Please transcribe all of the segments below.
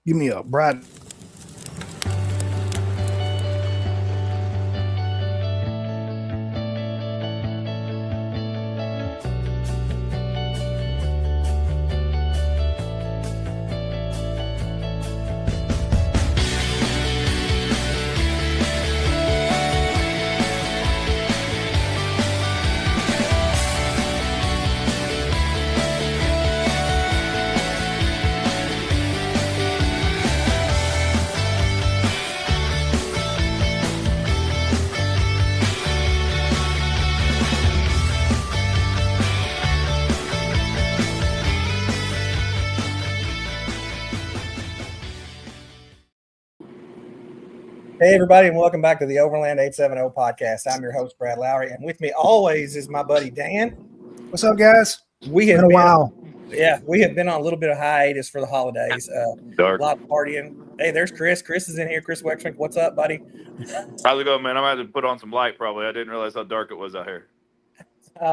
Give me a bright. Hey, everybody, and welcome back to the Overland 870 podcast. I'm your host, Brad Lowry, and with me always is my buddy Dan. What's up, guys? We have been a while. We have been on a little bit of hiatus for the holidays. Dark. A lot of partying. Hey, there's Chris. Chris is in here. Chris Wexman, what's up, buddy? How's it going, man? I'm going to have to put on some light probably. I didn't realize how dark it was out here.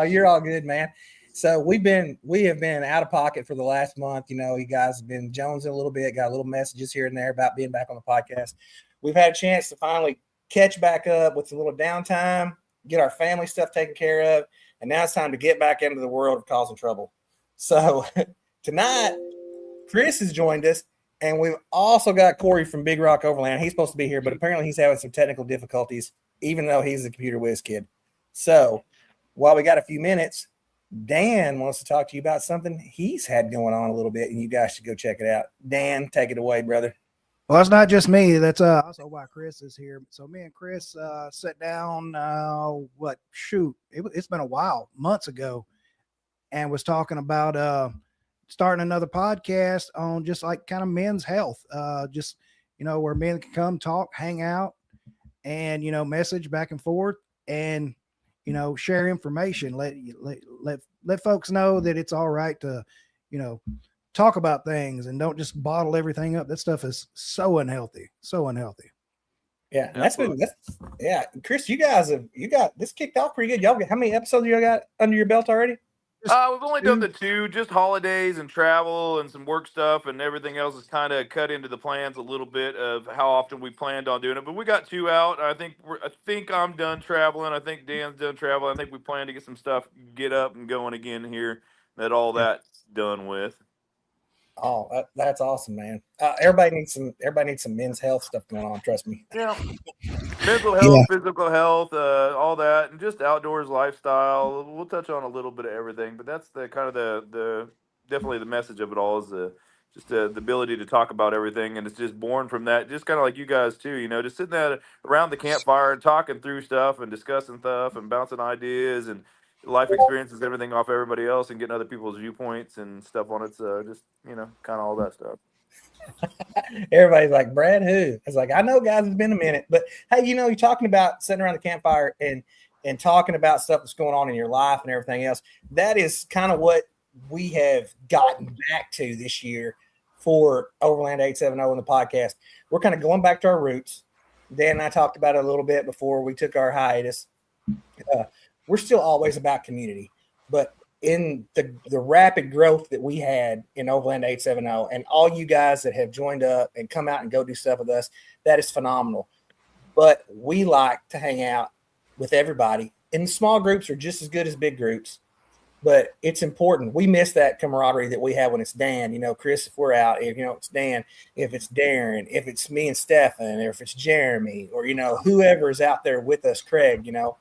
You're all good, man. So we have been out of pocket for the last month. You know, you guys have been jonesing a little bit, got little messages here and there about being back on the podcast. We've had a chance to finally catch back up with a little downtime, get our family stuff taken care of, and now it's time to get back into the world of causing trouble. So tonight, Chris has joined us, and we've also got Corey from Big Rock Overland. He's supposed to be here, but apparently he's having some technical difficulties, even though he's a computer whiz kid. So while we got a few minutes, Dan wants to talk to you about something he's had going on a little bit, and you guys should go check it out. Dan, take it away, brother. Well, it's not just me. That's also why Chris is here. So me and Chris sat down, it's been a while, months ago, and was talking about starting another podcast on just like kind of men's health, just, you know, where men can come talk, hang out, and, you know, message back and forth and, you know, share information, let folks know that it's all right to, you know, talk about things and don't just bottle everything up. That stuff is so unhealthy. Yeah, Chris, you got this kicked off pretty good. Y'all, how many episodes y'all got under your belt already? We've only done the 2, just holidays and travel and some work stuff, and everything else is kind of cut into the plans a little bit of how often we planned on doing it. But we got 2 out. I think I'm done traveling. I think Dan's done traveling. I think we plan to get some stuff get up and going again here. That's done with. Oh, that's awesome, man. Everybody needs some men's health stuff going on. Trust me. Yeah, mental health, physical health, all that, and just outdoors lifestyle. We'll touch on a little bit of everything, but that's the kind of the definitely the message of it all is the ability to talk about everything, and it's just born from that. Just kind of like you guys too, you know, just sitting there around the campfire and talking through stuff and discussing stuff and bouncing ideas and life experiences, everything off everybody else, and getting other people's viewpoints and stuff on it. So just, you know, kind of all that stuff. Everybody's like, Brad, who? It's like, I know, guys, it's been a minute, but hey, you know, you're talking about sitting around the campfire and talking about stuff that's going on in your life and everything else. That is kind of what we have gotten back to this year for Overland 870 and the podcast. We're kind of going back to our roots. Dan and I talked about it a little bit before we took our hiatus. We're still always about community, but in the rapid growth that we had in Overland 870 and all you guys that have joined up and come out and go do stuff with us, that is phenomenal. But we like to hang out with everybody, and small groups are just as good as big groups, but it's important. We miss that camaraderie that we have when it's Dan, you know, Chris, if we're out, if, you know, it's Dan, if it's Darren, if it's me and Stefan, or if it's Jeremy, or, you know, whoever is out there with us, Craig, you know,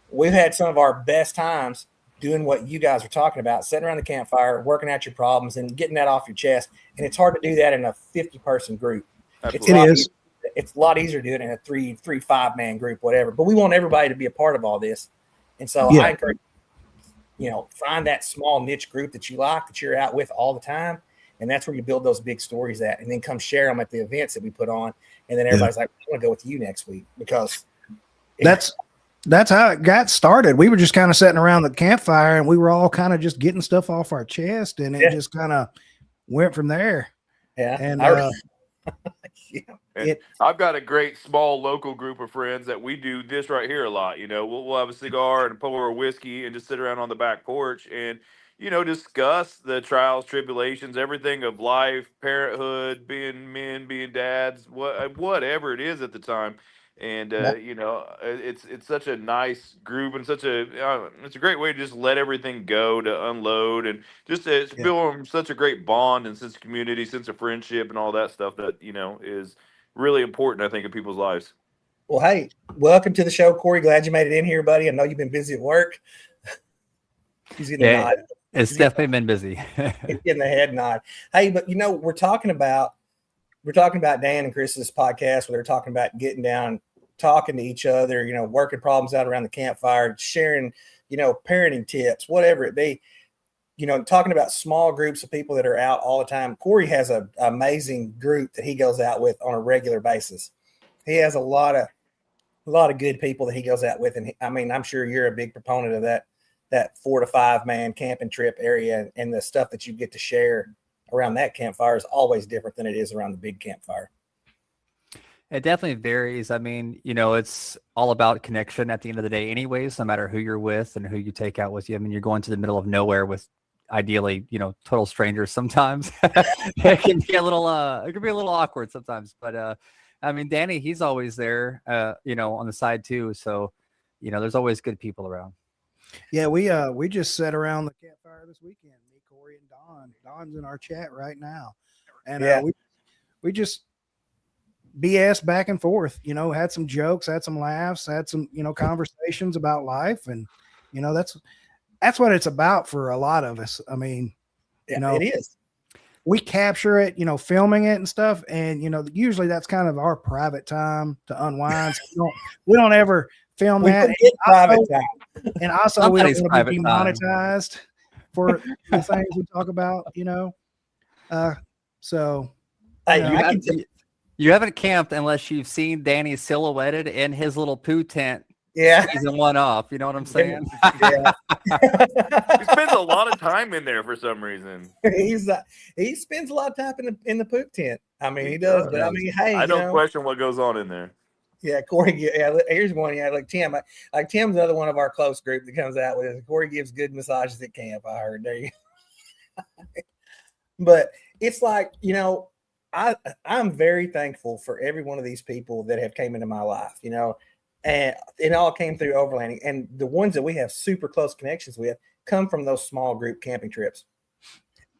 we've had some of our best times doing what you guys are talking about, sitting around the campfire, working out your problems and getting that off your chest. And it's hard to do that in a 50-person group. It's a lot easier to do it in a 5-man group, whatever. But we want everybody to be a part of all this. And so I encourage, you know, find that small niche group that you like, that you're out with all the time. And that's where you build those big stories at, and then come share them at the events that we put on. And then everybody's like, I want to go with you next week, because that's how it got started. We were just kind of sitting around the campfire and we were all kind of just getting stuff off our chest, and it just kind of went from there. Yeah. And I've got a great small local group of friends that we do this right here a lot. You know, we'll have a cigar and pour a whiskey and just sit around on the back porch. And, discuss the trials, tribulations, everything of life, parenthood, being men, being dads, whatever it is at the time. And it's such a nice group, and it's a great way to just let everything go, to unload, and just to Yeah. feel such a great bond and sense of community, sense of friendship, and all that stuff that is really important, I think, in people's lives. Well, hey, welcome to the show, Corey. Glad you made it in here, buddy. I know you've been busy at work. He's getting the nod. It's definitely been busy. He's getting the head nod. Hey, but we're talking about Dan and Chris's podcast where they're talking about getting down, talking to each other, working problems out around the campfire, sharing, parenting tips, whatever it be. Talking about small groups of people that are out all the time. Corey has an amazing group that he goes out with on a regular basis. He has a lot of good people that he goes out with, and I'm sure you're a big proponent of that 4 to 5 man camping trip area, and the stuff that you get to share around that campfire is always different than it is around the big campfire. It definitely varies. It's all about connection at the end of the day anyways, no matter who you're with and who you take out with you. You're going to the middle of nowhere with ideally, total strangers sometimes. It can be a little awkward sometimes, but Danny, he's always there, on the side too. So, there's always good people around. Yeah, we just sat around the campfire this weekend. Me, Corey, and Don. Don's in our chat right now, and we just BS back and forth. Had some jokes, had some laughs, had some conversations about life, and that's what it's about for a lot of us. It is. We capture it, filming it and stuff, and usually that's kind of our private time to unwind. So we don't ever film that. Private time. And also, we don't want to be monetized for the things we talk about, So, you haven't camped unless you've seen Danny silhouetted in his little poo tent. Yeah, season one off. You know what I'm saying? Yeah. He spends a lot of time in there for some reason. He spends a lot of time in the poop tent. He does. But hey, I don't question what goes on in there. Yeah, Corey. Yeah, here's one. Yeah, like Tim. Like Tim's another one of our close group that comes out with us. Corey gives good massages at camp. I heard there. You. But it's like I'm very thankful for every one of these people that have came into my life. And it all came through overlanding, and the ones that we have super close connections with come from those small group camping trips.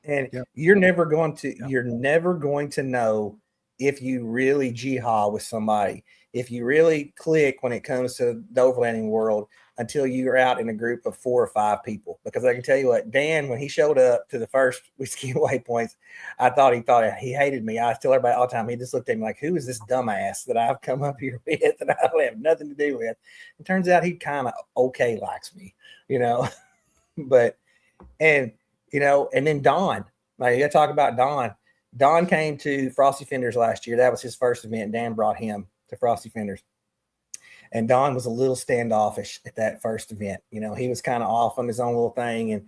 And you're never going to know if you really jihad with somebody, if you really click when it comes to the overlanding world, until you're out in a group of 4 or 5 people. Because I can tell you what, Dan, when he showed up to the first Whiskey Waypoints, I thought he hated me. I tell everybody all the time, he just looked at me like, who is this dumbass that I've come up here with that I have nothing to do with? It turns out he kind of likes me, But, and then Don, like you got to talk about Don. Don came to Frosty Fenders last year. That was his first event. Dan brought him to Frosty Fenders. And Don was a little standoffish at that first event. He was kind of off on his own little thing. And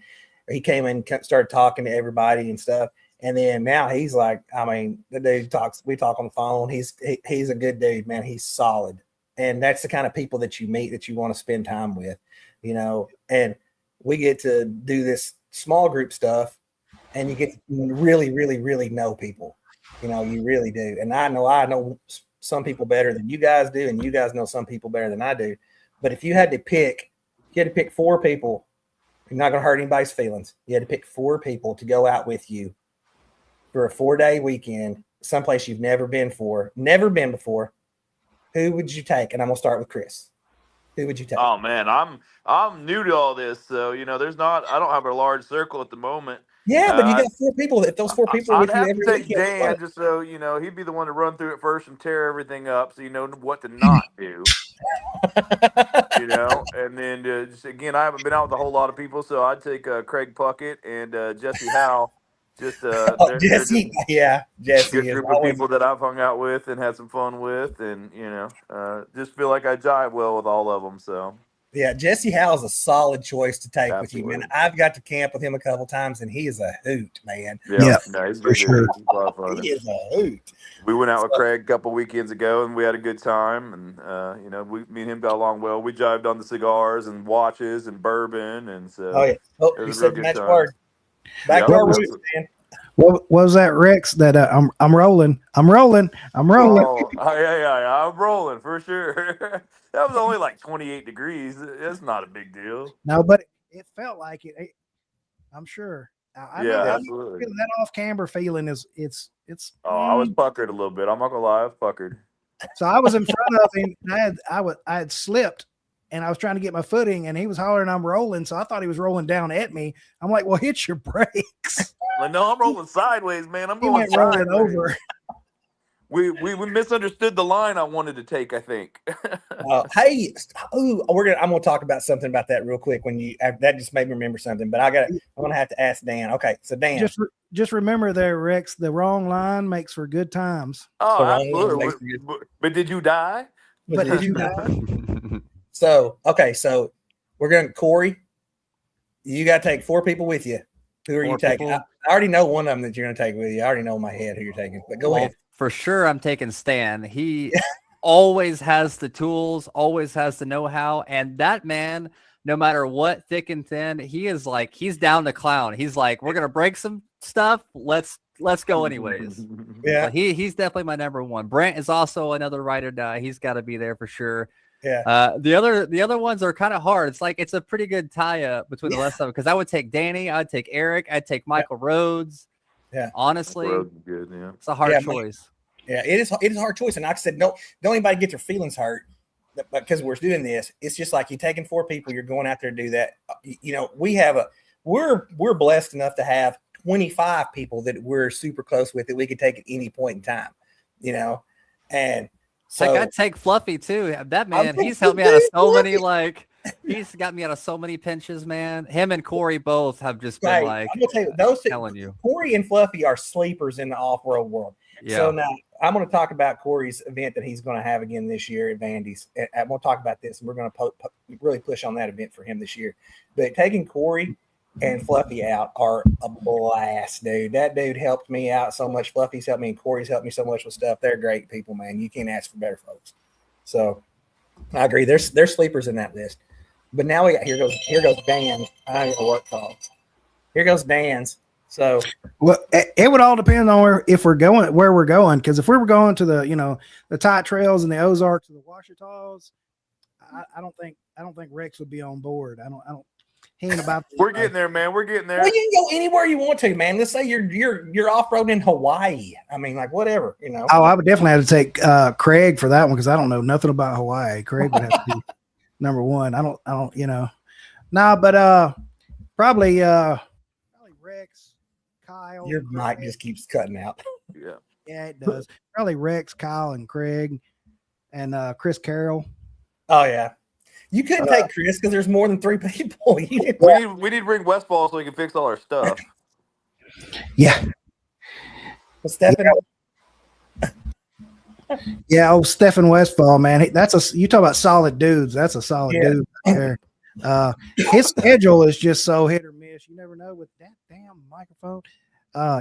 he came in and started talking to everybody and stuff. And then now he's like, the dude we talk on the phone. He's a good dude, man. He's solid. And that's the kind of people that you meet that you want to spend time with, and we get to do this small group stuff, and you get to really, really, really know people. You really do. And I know some people better than you guys do, and you guys know some people better than I do. But if you had to pick 4 people, you're not going to hurt anybody's feelings. You had to pick 4 people to go out with you for a 4-day weekend, someplace you've never been before. Who would you take? And I'm going to start with Chris. Who would you take? Oh man, I'm new to all this, so I don't have a large circle at the moment. Yeah, but you got 4 people. If those 4 people are with you every take weekend, Dan, just so he'd be the one to run through it first and tear everything up, so you know what to not do. And then just again, I haven't been out with a whole lot of people, so I'd take Craig Puckett and Jesse Howe. Jesse, Jesse, good group of people that I've hung out with and had some fun with, and just feel like I jive well with all of them. So Yeah, Jesse Howe is a solid choice to take with you, Absolutely. man. I've got to camp with him a couple times, and he is a hoot, man. Yeah, No, he's a for good sure. dude. He's a lot of fun. He is a hoot. We went out with So- Craig a couple weekends ago, and we had a good time. And me and him got along well. We jived on the cigars and watches and bourbon, and so Oh yeah. Oh, it you was a said real the good magic time. word. Back to Yep. our roots, man. What was that, Rex? That I'm rolling. I'm rolling. I'm rolling. Yeah. I'm rolling for sure. That was only like 28 degrees. It's not a big deal. No, but it felt like it. I'm sure. I Yeah, know, I know absolutely. that off camber feeling is it's. Oh, I was puckered a little bit. I'm not gonna lie, I was puckered. So I was in front of him. And I had slipped, and I was trying to get my footing, and he was hollering, "I'm rolling." So I thought he was rolling down at me. I'm like, "Well, hit your brakes." Like, no, I'm rolling sideways, man. I'm He going went rolling sideways. over. We misunderstood the line I wanted to take, I think. Hey, I'm gonna talk about something about that real quick. That just made me remember something, but I'm gonna have to ask Dan. Okay, so Dan, Just remember there, Rex. The wrong line makes for good times. Oh, So long absolutely. as it makes But did you die? But did you die? So we're going to Corey. You got to take 4 people with you. Who are you 4 taking? people? I already know one of them that you're going to take with you. I already know in my head who you're taking. But go ahead. For sure, I'm taking Stan. He always has the tools, always has the know-how, and that man, no matter what, thick and thin, he's down to clown. He's like, we're gonna break some stuff. Let's go anyways. Yeah, But he's definitely my number one. Brant is also another ride or die. He's got to be there for sure. yeah. The other ones are kind of hard. It's a pretty good tie-up between the rest of them, because I would take Danny, I'd take Eric, I'd take Michael Rhodes. Yeah. Honestly, Road's good, yeah. it's a hard Yeah, choice. Yeah, it is a hard choice. And like I said, don't anybody get their feelings hurt because we're doing this. It's just like you're taking 4 people, you're going out there to do that. You know, we're blessed enough to have 25 people that we're super close with that we could take at any point in time, you know. And so I'd take Fluffy too. That man, taking he's helped me out of so Fluffy. many, he's got me out of so many pinches, man. Him and Corey both have just been right, I'm gonna tell you, those telling you. Corey and Fluffy are sleepers in the off-road world. Yeah. So now I'm going to talk about Corey's event that he's going to have again this year at Vandy's. I'm going to talk about this, and we're going to really push on that event for him this year. But taking Corey and Fluffy out are a blast, dude. That dude helped me out so much. Fluffy's helped me, and Corey's helped me so much with stuff. They're great people, man. You can't ask for better folks. So I agree. There's sleepers in that list. But now here goes Dan's. I don't know what call. Here goes Dan's. So Well, it would all depend on where we're going. Because if we were going to the tight trails and the Ozarks and the Ouachitas, I don't think Rex would be on board. I don't. He ain't about. We're getting there, man. We're getting there. well, you can go anywhere you want to, man. Let's say you're off road in Hawaii. I mean, like whatever, you know. Oh, I would definitely have to take Craig for that one because I don't know nothing about Hawaii. Craig would have to be number one. I don't. But probably Rex, Kyle. Your mic Craig. just keeps cutting out. Yeah. Yeah, it does. Probably Rex, Kyle, and Craig, and Chris Carroll. Oh yeah, you couldn't take Chris because there's more than 3 people. You didn't- We need to bring Westfall so he can fix all our stuff. Yeah, Well, Stephen, yeah. Oh, Stephen Westfall, man. You talk about solid dudes. That's a solid Yeah. dude right there. His schedule is just so hit or miss. You never know with that damn microphone.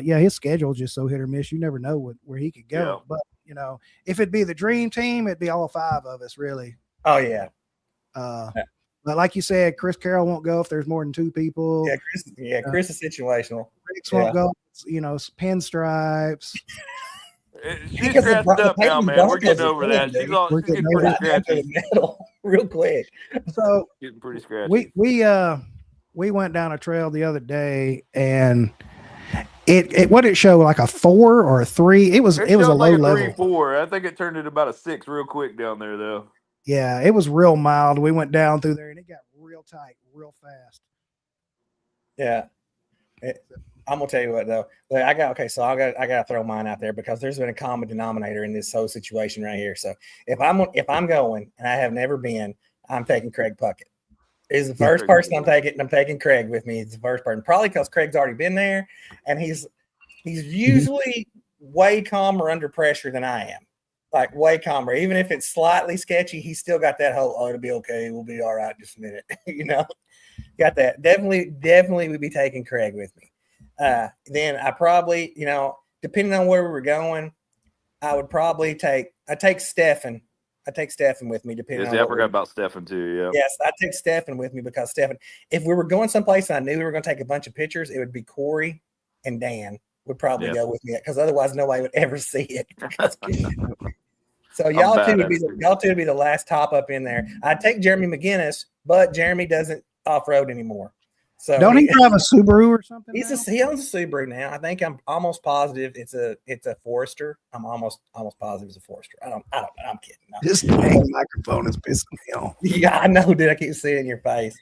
Yeah, his schedule is just so hit or miss. You never know where he could go. Yeah. But if it'd be the dream team, it'd be all 5 of us, really. oh yeah, But like you said, Chris Carroll won't go if there's more than 2 people. Chris is situational. Rex won't go. Pinstripes. She's Because the scratched up now, Peyton man. We're Broncos getting are over thin, that. dude. She's We're getting getting pretty over that. scratchy. Metal real quick. So Getting pretty scratchy. we went down a trail the other day and it what did it show, like a 4 or a 3? It was a showed low like a level. 3-4. I think it turned into about a 6 real quick down there, though. Yeah, it was real mild. We went down through there and it got real tight, real fast. Yeah. I'm gonna tell you what though. I gotta throw mine out there because there's been a common denominator in this whole situation right here. So if I'm going and I have never been, I'm taking Craig Puckett. He's the first person I'm taking, and I'm taking Craig with me. He's the first person, probably because Craig's already been there, and he's usually way calmer under pressure than I am. Like way calmer. Even if it's slightly sketchy, he's still got that whole, oh, it'll be okay. We'll be all right in just a minute. Got that. Definitely would be taking Craig with me. Then I probably, depending on where we were going, I take Stefan. I take Stefan with me, depending Yes, on. I forgot about Stefan too. Yeah. Yes, I take Stefan with me because Stefan, if we were going someplace and I knew we were going to take a bunch of pictures, it would be Corey and Dan would probably go with me because otherwise nobody would ever see it. So y'all two would be the last top up in there. I'd take Jeremy McGinnis, but Jeremy doesn't off-road anymore. So don't he drive a Subaru or something? He owns a Subaru now. I think I'm almost positive it's a Forester. I'm almost positive it's a Forester. I don't know. I'm kidding. No. This dang microphone is pissing me off. Yeah, I know, dude. I keep seeing it in your face.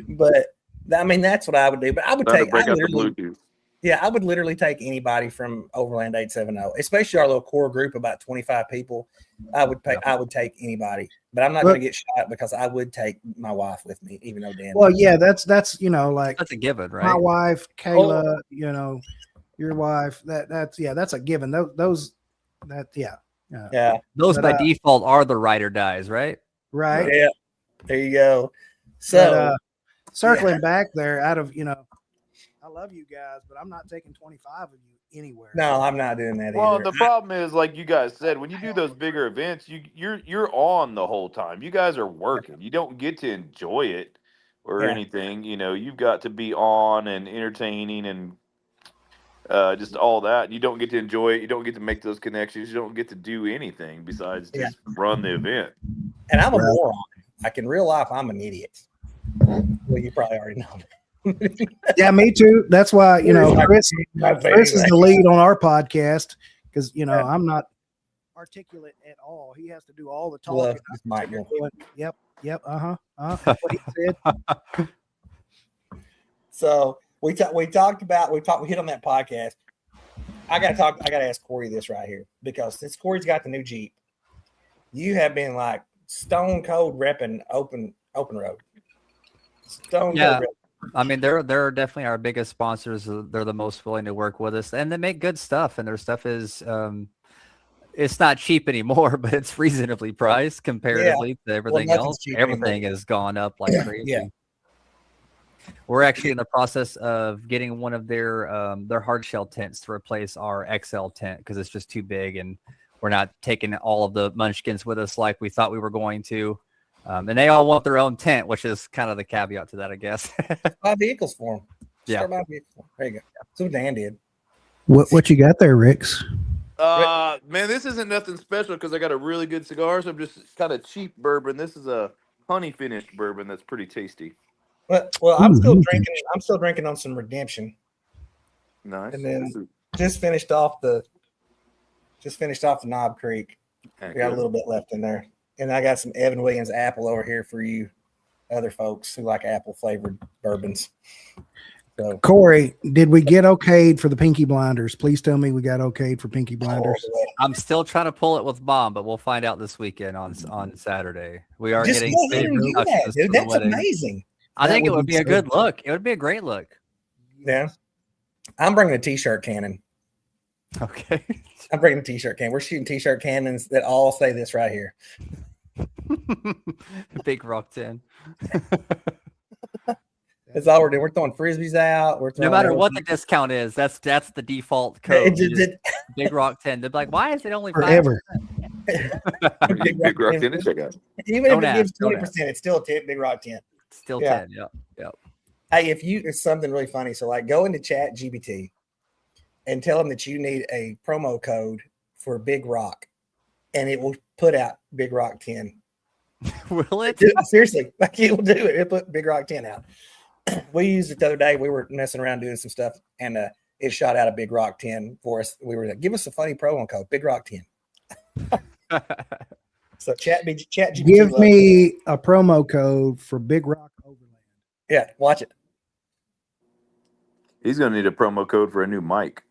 But I mean, that's what I would do. But I would take Bluetooth. Yeah, I would literally take anybody from Overland 870, especially our little core group, about 25 people. I would take anybody, but I'm not going to get shot because I would take my wife with me, even though Dan. Well, yeah, that's like that's a given, right? My wife, Kayla, your wife. That's a given. Those Those by default are the ride or dies, right? Right. Yeah. There you go. So circling back there, I love you guys, but I'm not taking 25 of you anywhere. No, I'm not doing that Well, either. the problem is, like you guys said, when you do those bigger events, you're on the whole time. You guys are working. You don't get to enjoy it or anything. You've got to be on and entertaining and just all that. You don't get to enjoy it. You don't get to make those connections. You don't get to do anything besides just run the event. And I'm a moron. Like in real life, I'm an idiot. Well, you probably already know that. Yeah, me too. That's why, Chris is the lead on our podcast because, I'm not articulate at all. He has to do all the talking. Yep. What he said. So we hit on that podcast. I gotta ask Corey this right here, because since Corey's got the new Jeep, you have been like stone cold repping open road. Stone cold repping. I mean, they're definitely our biggest sponsors. They're the most willing to work with us, and they make good stuff. And their stuff is, it's not cheap anymore, but it's reasonably priced comparatively to everything else. Everything has gone up like crazy. Yeah. We're actually in the process of getting one of their hard shell tents to replace our XL tent because it's just too big, and we're not taking all of the munchkins with us like we thought we were going to. And they all want their own tent, which is kind of the caveat to that, I guess. Buy vehicles for them. Yeah. Buy vehicles for them. There you go. That's what Dan did. What you got there, Ricks? Man, this isn't nothing special because I got a really good cigar. So I'm just kind of cheap bourbon. This is a honey finished bourbon that's pretty tasty. Well, I'm still drinking. I'm still drinking on some Redemption. Nice. And then just finished off the Knob Creek. We got a little bit left in there. And I got some Evan Williams apple over here for you other folks who like apple flavored bourbons. So, Corey, did we get okayed for the Pinky Blinders? Please tell me we got okayed for Pinky Blinders. I'm still trying to pull it with Mom, but we'll find out this weekend on Saturday. We are just getting go ahead and do that, dude. That's amazing. I think it would be a good look. It would be a great look. Yeah. I'm bringing a t-shirt cannon. Okay. I'm bringing a t-shirt cannon. We're shooting t-shirt cannons that all say this right here. Big Rock 10. That's all we're doing. We're throwing frisbees out. No matter what the discount is, that's the default code. Big Rock 10. They're like, why is it only forever? Big Rock 10 to check out. Even if it gives 20%, it's still a Big Rock 10. Still 10. Yeah. Hey, it's something really funny. So like go into Chat GPT and tell them that you need a promo code for Big Rock, and it will put out Big Rock 10. Will it? Seriously, like it will do it. It'll put Big Rock 10 out. We used it the other day. We were messing around doing some stuff, and it shot out a Big Rock 10 for us. We were like, give us a funny promo code, Big Rock 10. So Chat GPT. Give me a promo code for Big Rock Overland. Yeah, watch it. He's going to need a promo code for a new mic.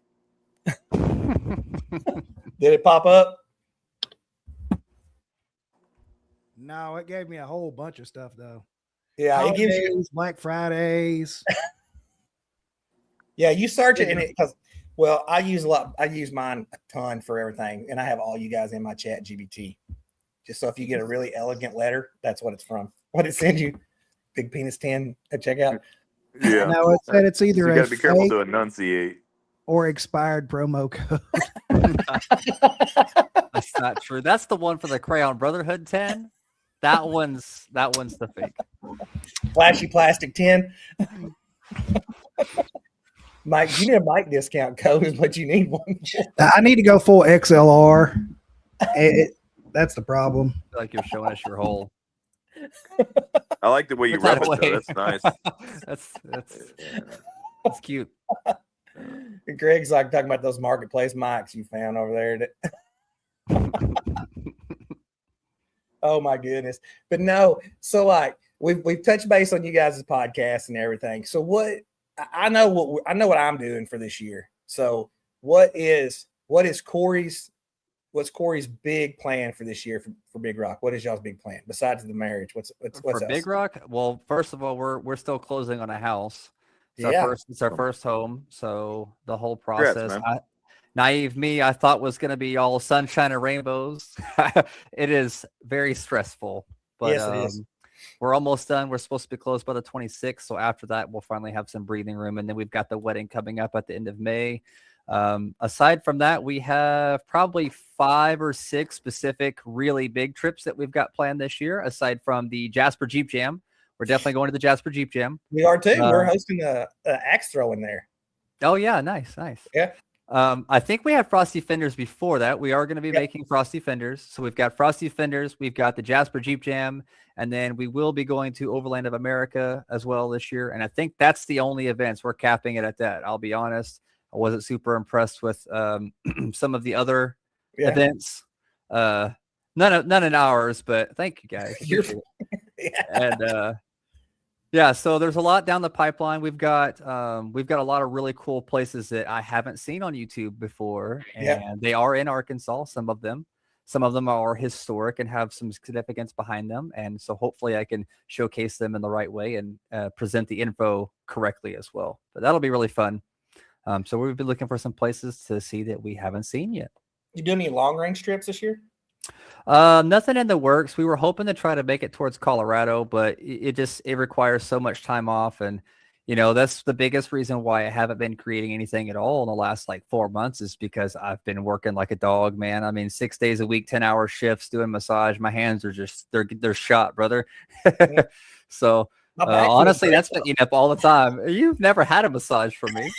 Did it pop up? No, it gave me a whole bunch of stuff though. Yeah, Holidays, it gives you Black Fridays. Yeah, you search it, and because Well, I use a lot. I use mine a ton for everything, and I have all you guys in my chat GBT. Just so if you get a really elegant letter, that's what it's from. What it sends you, Big Penis 10 at checkout. Yeah. Now it said it's So either you a got to be careful fake to enunciate. or expired promo code. That's not true. That's the one for the Crayon Brotherhood 10. That one's the fake. Flashy plastic 10. Mike, you need a mic discount code is what you need one for. I need to go full XLR. That's the problem. I feel like you're showing us your whole. I like the way you Put that rep it, though. away. That's nice. That's cute. Greg's like talking about those marketplace mics you found over there. Oh my goodness. But no, so like we've touched base on you guys' podcast and everything. So I know what I'm doing for this year. So what's Corey's big plan for this year for Big Rock? What is y'all's big plan besides the marriage? What's For else? Big Rock? Well, first of all, we're still closing on a house. It's Yeah. It's our first home. So the whole Congrats, process, man. naive me, I thought was going to be all sunshine and rainbows. It is very stressful, but Yes, it is. we're almost done. We're supposed to be closed by the 26th. So after that, we'll finally have some breathing room. And then we've got the wedding coming up at the end of May. Aside from that, we have probably 5 or 6 specific really big trips that we've got planned this year. Aside from the Jasper Jeep Jam, we're definitely going to the Jasper Jeep Jam. We are too. We're hosting a axe throw in there. Oh yeah, nice. Yeah. I think we had Frosty Fenders before that. We are going to be making Frosty Fenders. So we've got Frosty Fenders, we've got the Jasper Jeep Jam, and then we will be going to Overland of America as well this year. And I think that's the only events. We're capping it at that. I'll be honest. I wasn't super impressed with some of the other events. None in ours, but thank you guys. And so there's a lot down the pipeline. We've got a lot of really cool places that I haven't seen on YouTube before, and they are in Arkansas. Some of them are historic and have some significance behind them, and so hopefully I can showcase them in the right way and present the info correctly as well. But that'll be really fun. So we've been looking for some places to see that we haven't seen yet. You do any long range trips this year? Nothing in the works. We were hoping to try to make it towards Colorado, but it requires so much time off. And, that's the biggest reason why I haven't been creating anything at all in the last 4 months is because I've been working like a dog, man. I mean, 6 days a week, 10-hour shifts doing massage. My hands are just, they're shot, brother. So honestly, that's been eating up all the time. You've never had a massage from me.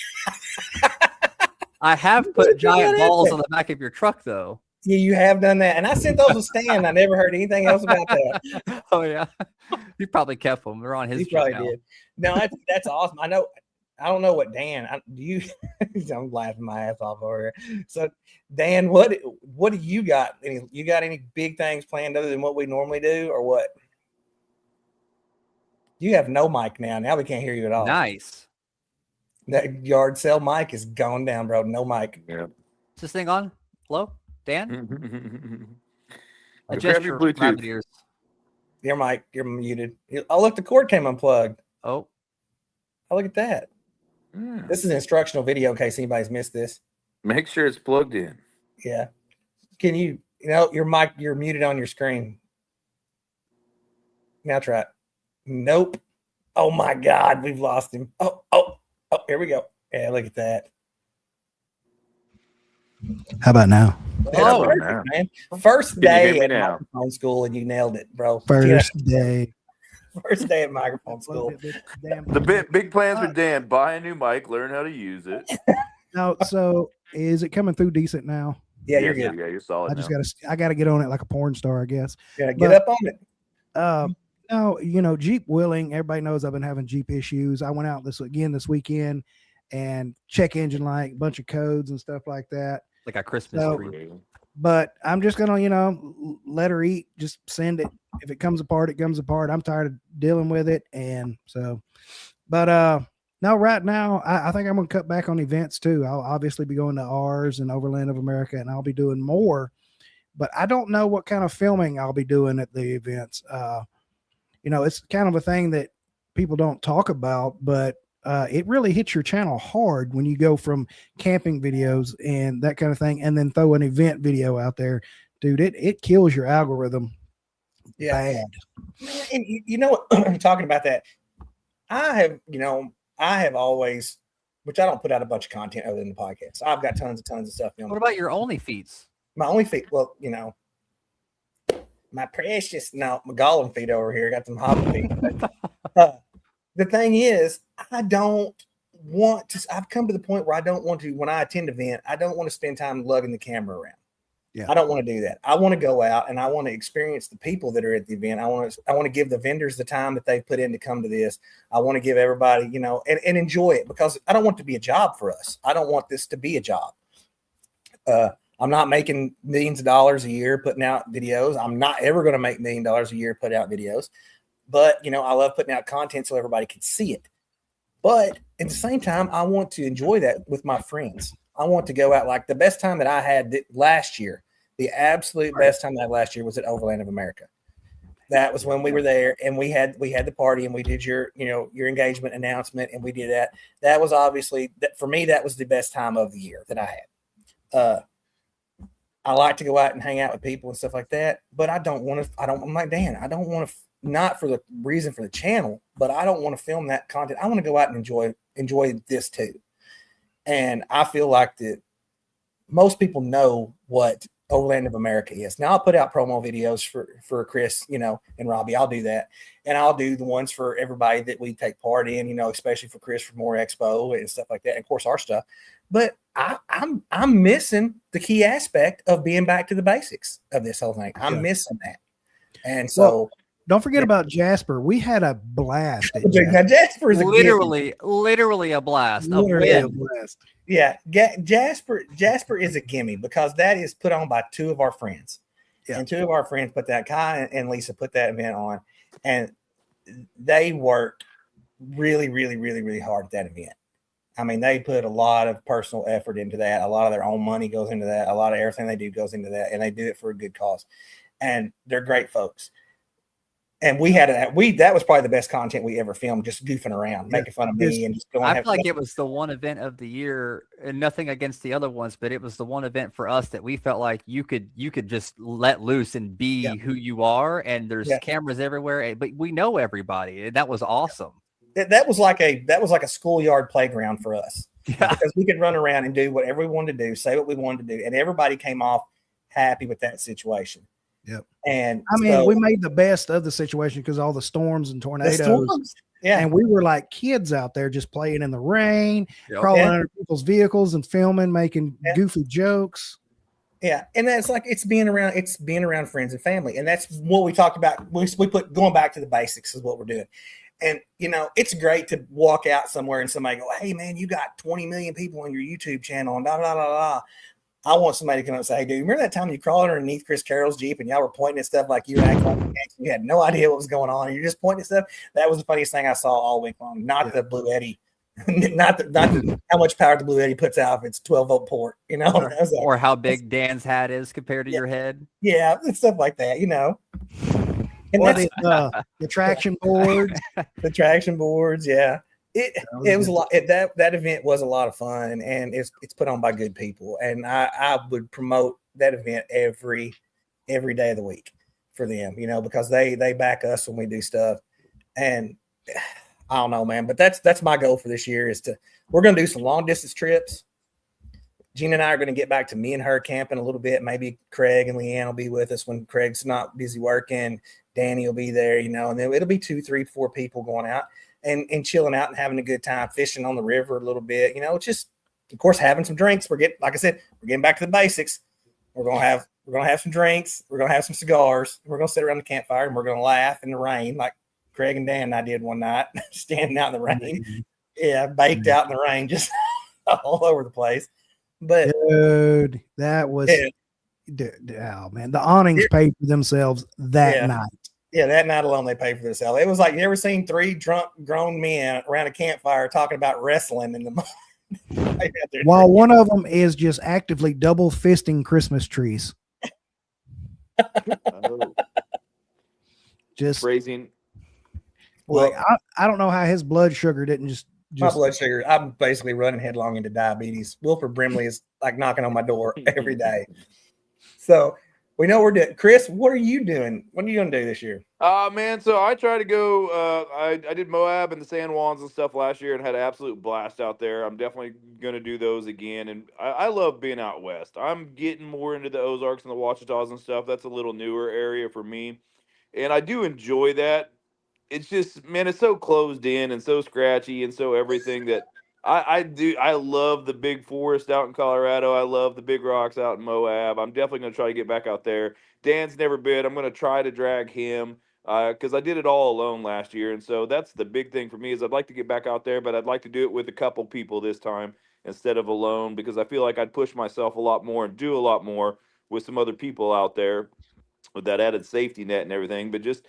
I have put giant balls on the back of your truck though. Yeah, you have done that. And I sent those to Stan. I never heard anything else about that. Oh, yeah. You probably kept them. They're on his. He probably did. No, that's awesome. I don't know what Dan, I'm laughing my ass off over here. So, Dan, what do you got? You got any big things planned other than what we normally do or what? You have no mic now. Now we can't hear you at all. Nice. That yard sale mic is going down, bro. No mic. Yeah. Is this thing on? Hello, Dan? Grab your Bluetooth. Ears. Your mic, you're muted. Oh, look, the cord came unplugged. Oh, look at that. This is an instructional video in case anybody's missed this. Make sure it's plugged in. Yeah. Can your mic, you're muted on your screen. Now try it. Nope. Oh my God, we've lost him. Oh, here we go. Yeah, look at that. How about now? Oh, perfect, man. First day at now? microphone school and you nailed it, bro. First day. First day at microphone school. The big plans for Dan: buy a new mic, learn how to use it. Now, so is it coming through decent now? Yeah, you're good. Yeah, you're solid. I gotta get on it like a porn star, I guess. Yeah, get up on it. No, Jeep Wheeling. Everybody knows I've been having Jeep issues. I went out this weekend and check engine light, a bunch of codes and stuff like that. Like a Christmas tree. But I'm just gonna, let her eat. Just send it. If it comes apart, it comes apart. I'm tired of dealing with it, and so. But no, right now I think I'm gonna cut back on events too. I'll obviously be going to ours and Overland of America, and I'll be doing more. But I don't know what kind of filming I'll be doing at the events. It's kind of a thing that people don't talk about, but it really hits your channel hard when you go from camping videos and that kind of thing, and then throw an event video out there, dude. It kills your algorithm bad. Man, and you know what? Talking about that, I have always, which I don't put out a bunch of content other than the podcast. I've got tons of stuff. What about your only feeds? My only feet? Well, my precious, my Gollum feet over here got some hobbit feet. The thing is, I don't want to. I've come to the point where I don't want to. When I attend an event, I don't want to spend time lugging the camera around. Yeah. I don't want to do that. I want to go out and I want to experience the people that are at the event. I want to give the vendors the time that they put in to come to this. I want to give everybody, and enjoy it, because I don't want it to be a job for us. I don't want this to be a job. I'm not making millions of dollars a year putting out videos. I'm not ever going to make $1 million a year put out videos. But, I love putting out content so everybody can see it. But at the same time, I want to enjoy that with my friends. I want to go out. Like the best time that I had last year, the absolute best time I had last year was at Overland of America. That was when we were there and we had the party and we did your engagement announcement and we did that. That was obviously, for me, that was the best time of the year that I had. I like to go out and hang out with people and stuff like that, but I'm like Dan, I don't want to, not for the reason for the channel, but I don't want to film that content. I want to go out and enjoy this too. And I feel like that most people know what Overland of America is. Now I'll put out promo videos for Chris, and Robbie. I'll do that. And I'll do the ones for everybody that we take part in, especially for Chris for More Expo and stuff like that. And of course our stuff. But I'm missing the key aspect of being back to the basics of this whole thing. I'm missing that. And so don't forget about Jasper. We had a blast. Jasper is literally a blast. Literally a blast. Yeah, Jasper is a gimme because that is put on by two of our friends. Yeah. And two of our friends put that, Kai and Lisa put that event on, and they worked really, really, really, really hard at that event. I mean, they put a lot of personal effort into that. A lot of their own money goes into that. A lot of everything they do goes into that, and they do it for a good cause. And they're great folks. And that was probably the best content we ever filmed, just goofing around, making fun of me and just going. I feel like it was the one event of the year, and nothing against the other ones, but it was the one event for us that we felt like you could just let loose and be who you are. And there's cameras everywhere, but we know everybody, and that was awesome. That was like a schoolyard playground for us, because we could run around and do whatever we wanted to do, say what we wanted to do, and everybody came off happy with that situation. Yep. And I mean, we made the best of the situation because all the storms and tornadoes. Yeah. And we were like kids out there just playing in the rain, crawling under people's vehicles and filming, making goofy jokes. Yeah. And that's like, it's being around friends and family. And that's what we talked about. We put going back to the basics is what we're doing. And, it's great to walk out somewhere and somebody go, hey man, you got 20 million people on your YouTube channel and blah, blah, blah, blah. I want somebody to come up and say, hey, dude, remember that time you crawled underneath Chris Carroll's Jeep and y'all were pointing at stuff like you were acting like you had no idea what was going on. And you're just pointing at stuff. That was the funniest thing I saw all week long. Not the Blue Eddy, not how much power the Blue Eddy puts out if it's 12-volt port, or how big Dan's hat is compared to your head. Yeah, and stuff like that, And or the traction boards. The traction boards, yeah. It was a lot. That event was a lot of fun, and it's put on by good people. And I would promote that event every day of the week for them, because they back us when we do stuff. And I don't know, man, but that's my goal for this year we're going to do some long distance trips. Gina and I are going to get back to me and her camping a little bit. Maybe Craig and Leanne will be with us when Craig's not busy working. Danny will be there, and then it'll be 2, 3, 4 people going out. And chilling out and having a good time, fishing on the river a little bit, just, of course, having some drinks. Like I said, we're getting back to the basics. We're gonna have some drinks. We're gonna have some cigars. We're gonna sit around the campfire and we're gonna laugh in the rain, like Craig and Dan and I did one night, standing out in the rain. Yeah, baked out in the rain, just all over the place. But dude, that was, oh man, the awnings paid for themselves that night. Yeah, that night alone, they paid for themselves. It was like, you ever seen 3 drunk grown men around a campfire talking about wrestling in the morning? While one of them is just actively double fisting Christmas trees. Just phrasing. Like, I don't know how his blood sugar didn't just My blood sugar, I'm basically running headlong into diabetes. Wilford Brimley is like knocking on my door every day. So we know we're doing. Chris, what are you doing? What are you going to do this year? Man, so I tried to go. I did Moab and the San Juans and stuff last year and had an absolute blast out there. I'm definitely gonna do those again, and I love being out west. I'm getting more into the Ozarks and the Ouachitas and stuff. That's a little newer area for me, and I do enjoy that. It's just, man, it's so closed in and so scratchy and so everything that I love the big forest out in Colorado. I love the big rocks out in Moab. I'm definitely gonna try to get back out there. Dan's never been. I'm gonna try to drag him because I did it all alone last year, and so that's the big thing for me is I'd like to get back out there, but I'd like to do it with a couple people this time instead of alone because I feel like I'd push myself a lot more and do a lot more with some other people out there with that added safety net and everything. But just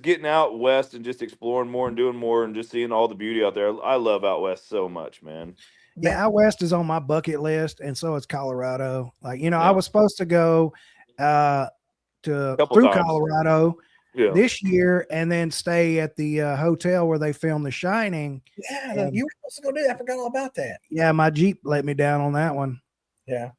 getting out west and just exploring more and doing more and just seeing all the beauty out there. I love out west so much, man. Yeah, out west is on my bucket list, and so is Colorado. Like, you know, I Yeah. was supposed to go Couple through times. Colorado Yeah. this year and then stay at the hotel where they filmed The Shining. Yeah, you were supposed to go do that. I forgot all about that. Yeah, my Jeep let me down on that one. Yeah.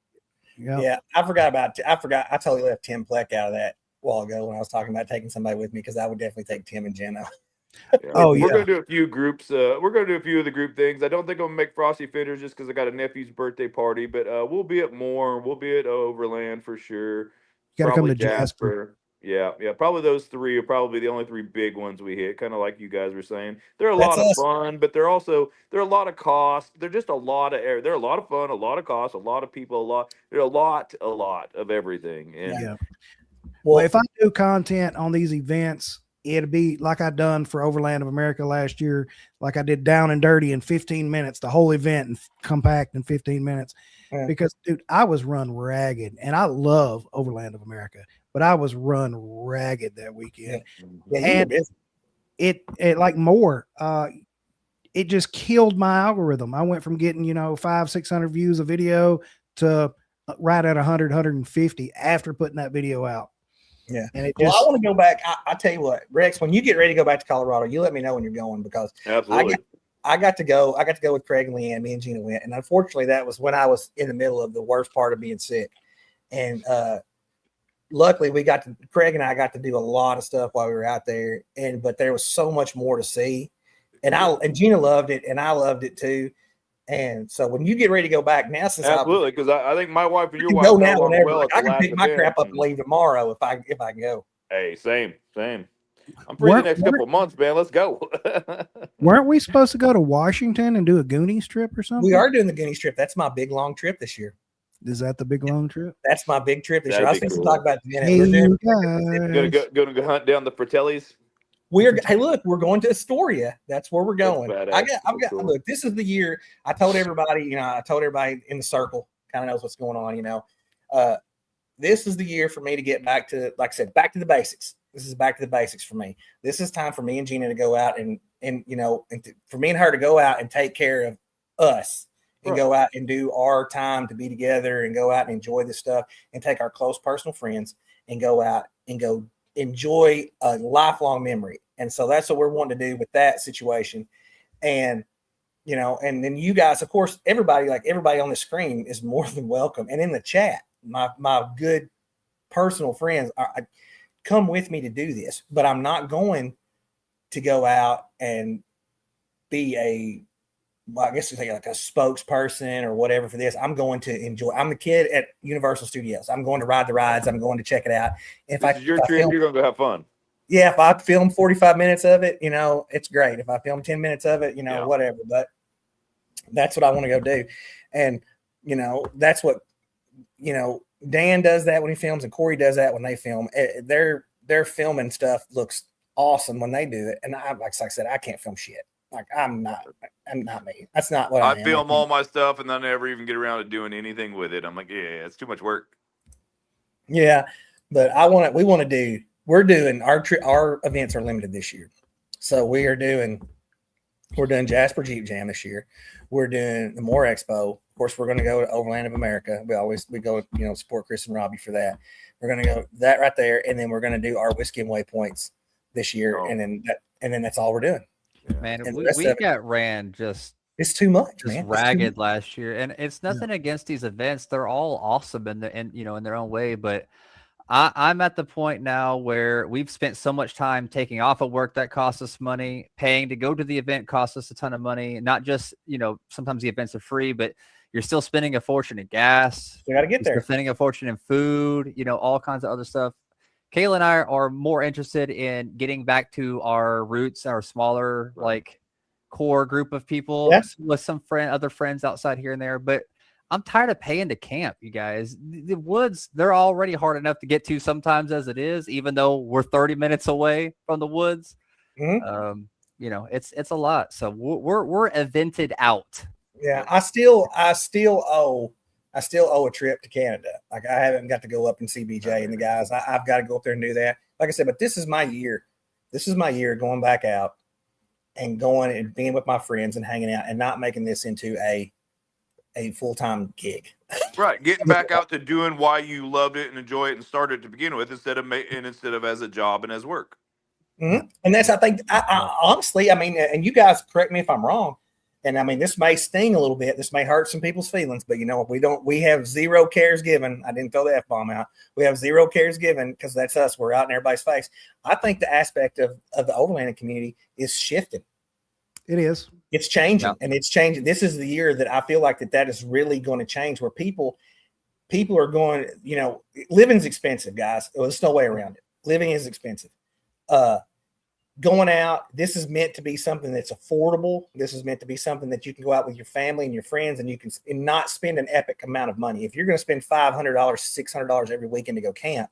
Yeah. Yeah, I forgot about. I totally left Tim Pleck out of that a while ago when I was talking about taking somebody with me because I would definitely take Tim and Jenna. Yeah. Oh, We're yeah. gonna do a few groups. We're gonna do a few of the group things. I don't think I'm gonna make Frosty Fenders just because I got a nephew's birthday party, but we'll be at more. We'll be at Overland for sure. You gotta come Probably to Jasper. Yeah. Probably those three are probably the only three big ones we hit. Kind of like you guys were saying. They're a lot of fun, but they're a lot of cost. They're just a lot of air. They're a lot of fun, a lot of cost, a lot of people, They're a lot of everything. And Yeah. Well, if I do content on these events, it'll be like I done for Overland of America last year, like I did Down and Dirty in 15 minutes, the whole event and compact in 15 minutes. Yeah. Because, dude, I was run ragged, and I love Overland of America, but I was run ragged that weekend. Yeah, and it like more, it just killed my algorithm. I went from getting 500-600 views a video to right at 100, 150 after putting that video out. Yeah. And I want to go back. I tell you what, Rex, when you get ready to go back to Colorado, you let me know when you're going because absolutely. I got to go with Craig and Leanne. Me and Gina went. And unfortunately, that was when I was in the middle of the worst part of being sick. And luckily Craig and I got to do a lot of stuff while we were out there. But there was so much more to see. And Gina loved it and I loved it too. And so when you get ready to go back now, since absolutely, because I think my wife and your wife go now whenever. well I can pick my crap up and leave tomorrow if I can go. Hey, same. I'm free the next couple of months, man. Let's go. Weren't we supposed to go to Washington and do a Goonies trip or something? We are doing the Goonies trip. That's my big long trip this year. Is that the big long trip? That's my big trip this year. I was supposed to talk about the Hey, gonna go hunt down the Fratellis. Hey, look, we're going to Astoria. That's where we're going. Look, this is the year. I told everybody in the circle kind of knows what's going on, this is the year for me to get back to, like I said, back to the basics. This is back to the basics for me. This is time for me and Gina to go out and for me and her to go out and take care of us and go out and do our time to be together and go out and enjoy this stuff and take our close personal friends and go out and go enjoy a lifelong memory. And so that's what we're wanting to do with that situation. And, and then you guys, of course, everybody on the screen is more than welcome. And in the chat, my good personal friends come with me to do this, but I'm not going to go out and be I guess you say like a spokesperson or whatever for this. I'm going to enjoy. I'm the kid at Universal Studios. I'm going to ride the rides. I'm going to check it out. If you're going to go have fun. Yeah. If I film 45 minutes of it, it's great. If I film 10 minutes of it, whatever, but that's what I want to go do. And, that's what, Dan does that when he films and Corey does that when they film. Their filming stuff looks awesome when they do it. And like I said, I can't film shit. Like I'm not me. That's not what I film all my stuff and then I never even get around to doing anything with it. I'm like, yeah, it's too much work. Yeah, but we're doing our events are limited this year. So we're doing Jasper Jeep Jam this year. We're doing the More Expo. Of course, we're going to go to Overland of America. We go, support Chris and Robbie for that. We're going to go that right there. And then we're going to do our Whiskey and Waypoints this year. And then that's all we're doing. Man, we got ran just It's too much, just man. It's too ragged much. last year. And it's nothing against these events. They're all awesome in in their own way. But I'm at the point now where we've spent so much time taking off of work that costs us money, paying to go to the event costs us a ton of money. Not just, sometimes the events are free, but you're still spending a fortune in gas. We got to get You're there. spending a fortune in food, all kinds of other stuff. Kayla and I are more interested in getting back to our roots, our smaller, like core group of people with some other friends outside here and there. But I'm tired of paying to camp, you guys. The woods, they're already hard enough to get to sometimes as it is, even though we're 30 minutes away from the woods. Mhm. It's a lot. So we're evented out. Yeah, I still owe a trip to Canada. Like, I haven't got to go up and see BJ and the guys. I've got to go up there and do that. Like I said, but this is my year. This is my year going back out and going and being with my friends and hanging out and not making this into a full-time gig. Right, getting back out to doing why you loved it and enjoy it and started to begin with, instead of as a job and as work. Mm-hmm. And that's, I think, I honestly, I mean, and you guys correct me if I'm wrong. And I mean, this may sting a little bit. This may hurt some people's feelings, but we have zero cares given. I didn't throw the F-bomb out. We have zero cares given because that's us. We're out in everybody's face. I think the aspect of the overlanding community is shifting. It is. It's changing, and it's changing. This is the year that I feel like that is really going to change, where people are going, living's expensive, guys. There's no way around it. Living is expensive. Going out, this is meant to be something that's affordable. This is meant to be something that you can go out with your family and your friends, and you can not spend an epic amount of money. If you're going to spend $500, $600 every weekend to go camp,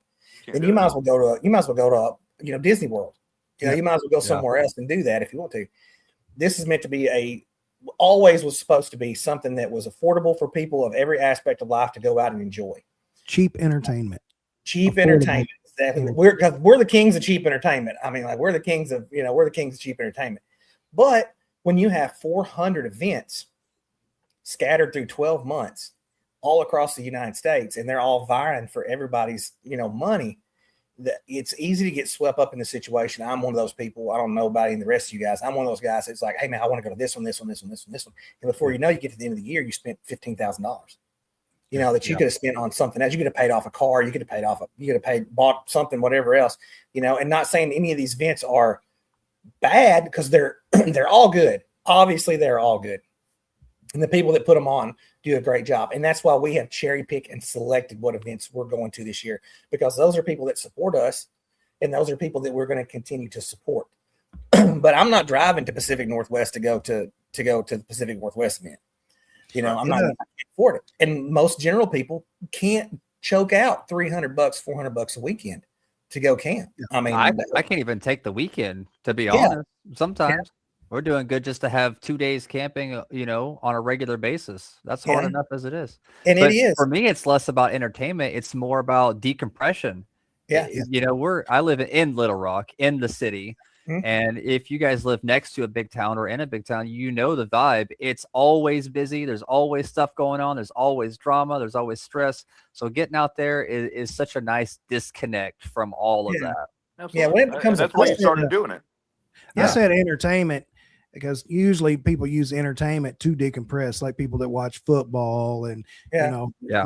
then you might as well go to Disney World. You might as well go somewhere else and do that if you want to. This is meant to be always was supposed to be something that was affordable for people of every aspect of life to go out and enjoy. Cheap entertainment. Cheap entertainment. Exactly. We're the kings of cheap entertainment. I mean, like, we're the kings of cheap entertainment. But when you have 400 events scattered through 12 months all across the United States, and they're all vying for everybody's, money, that it's easy to get swept up in the situation. I'm one of those people. I don't know about any of the rest of you guys. I'm one of those guys that's like, hey man, I want to go to this one, this one, this one, this one, this one. And before you know, you get to the end of the year, you spent $15,000. That you could have spent on something else. You could have paid off a car. You could have bought something, whatever else, and not saying any of these events are bad, because they're all good. Obviously they're all good. And the people that put them on do a great job. And that's why we have cherry picked and selected what events we're going to this year, because those are people that support us, and those are people that we're going to continue to support. But I'm not driving to Pacific Northwest to go to the Pacific Northwest event. I'm not going to afford it. And most general people can't choke out $300, $400 a weekend to go camp. I mean, I can't even take the weekend, to be honest. Sometimes we're doing good just to have 2 days camping, on a regular basis. That's hard enough as it is. And but it is. For me, it's less about entertainment. It's more about decompression. Yeah. I live in Little Rock, in the city. Mm-hmm. And if you guys live next to a big town or in a big town, the vibe. It's always busy. There's always stuff going on. There's always drama. There's always stress. So getting out there is such a nice disconnect from all of that. Absolutely. Yeah, when it becomes that's why you started doing it. I said entertainment because usually people use entertainment to decompress, like people that watch football and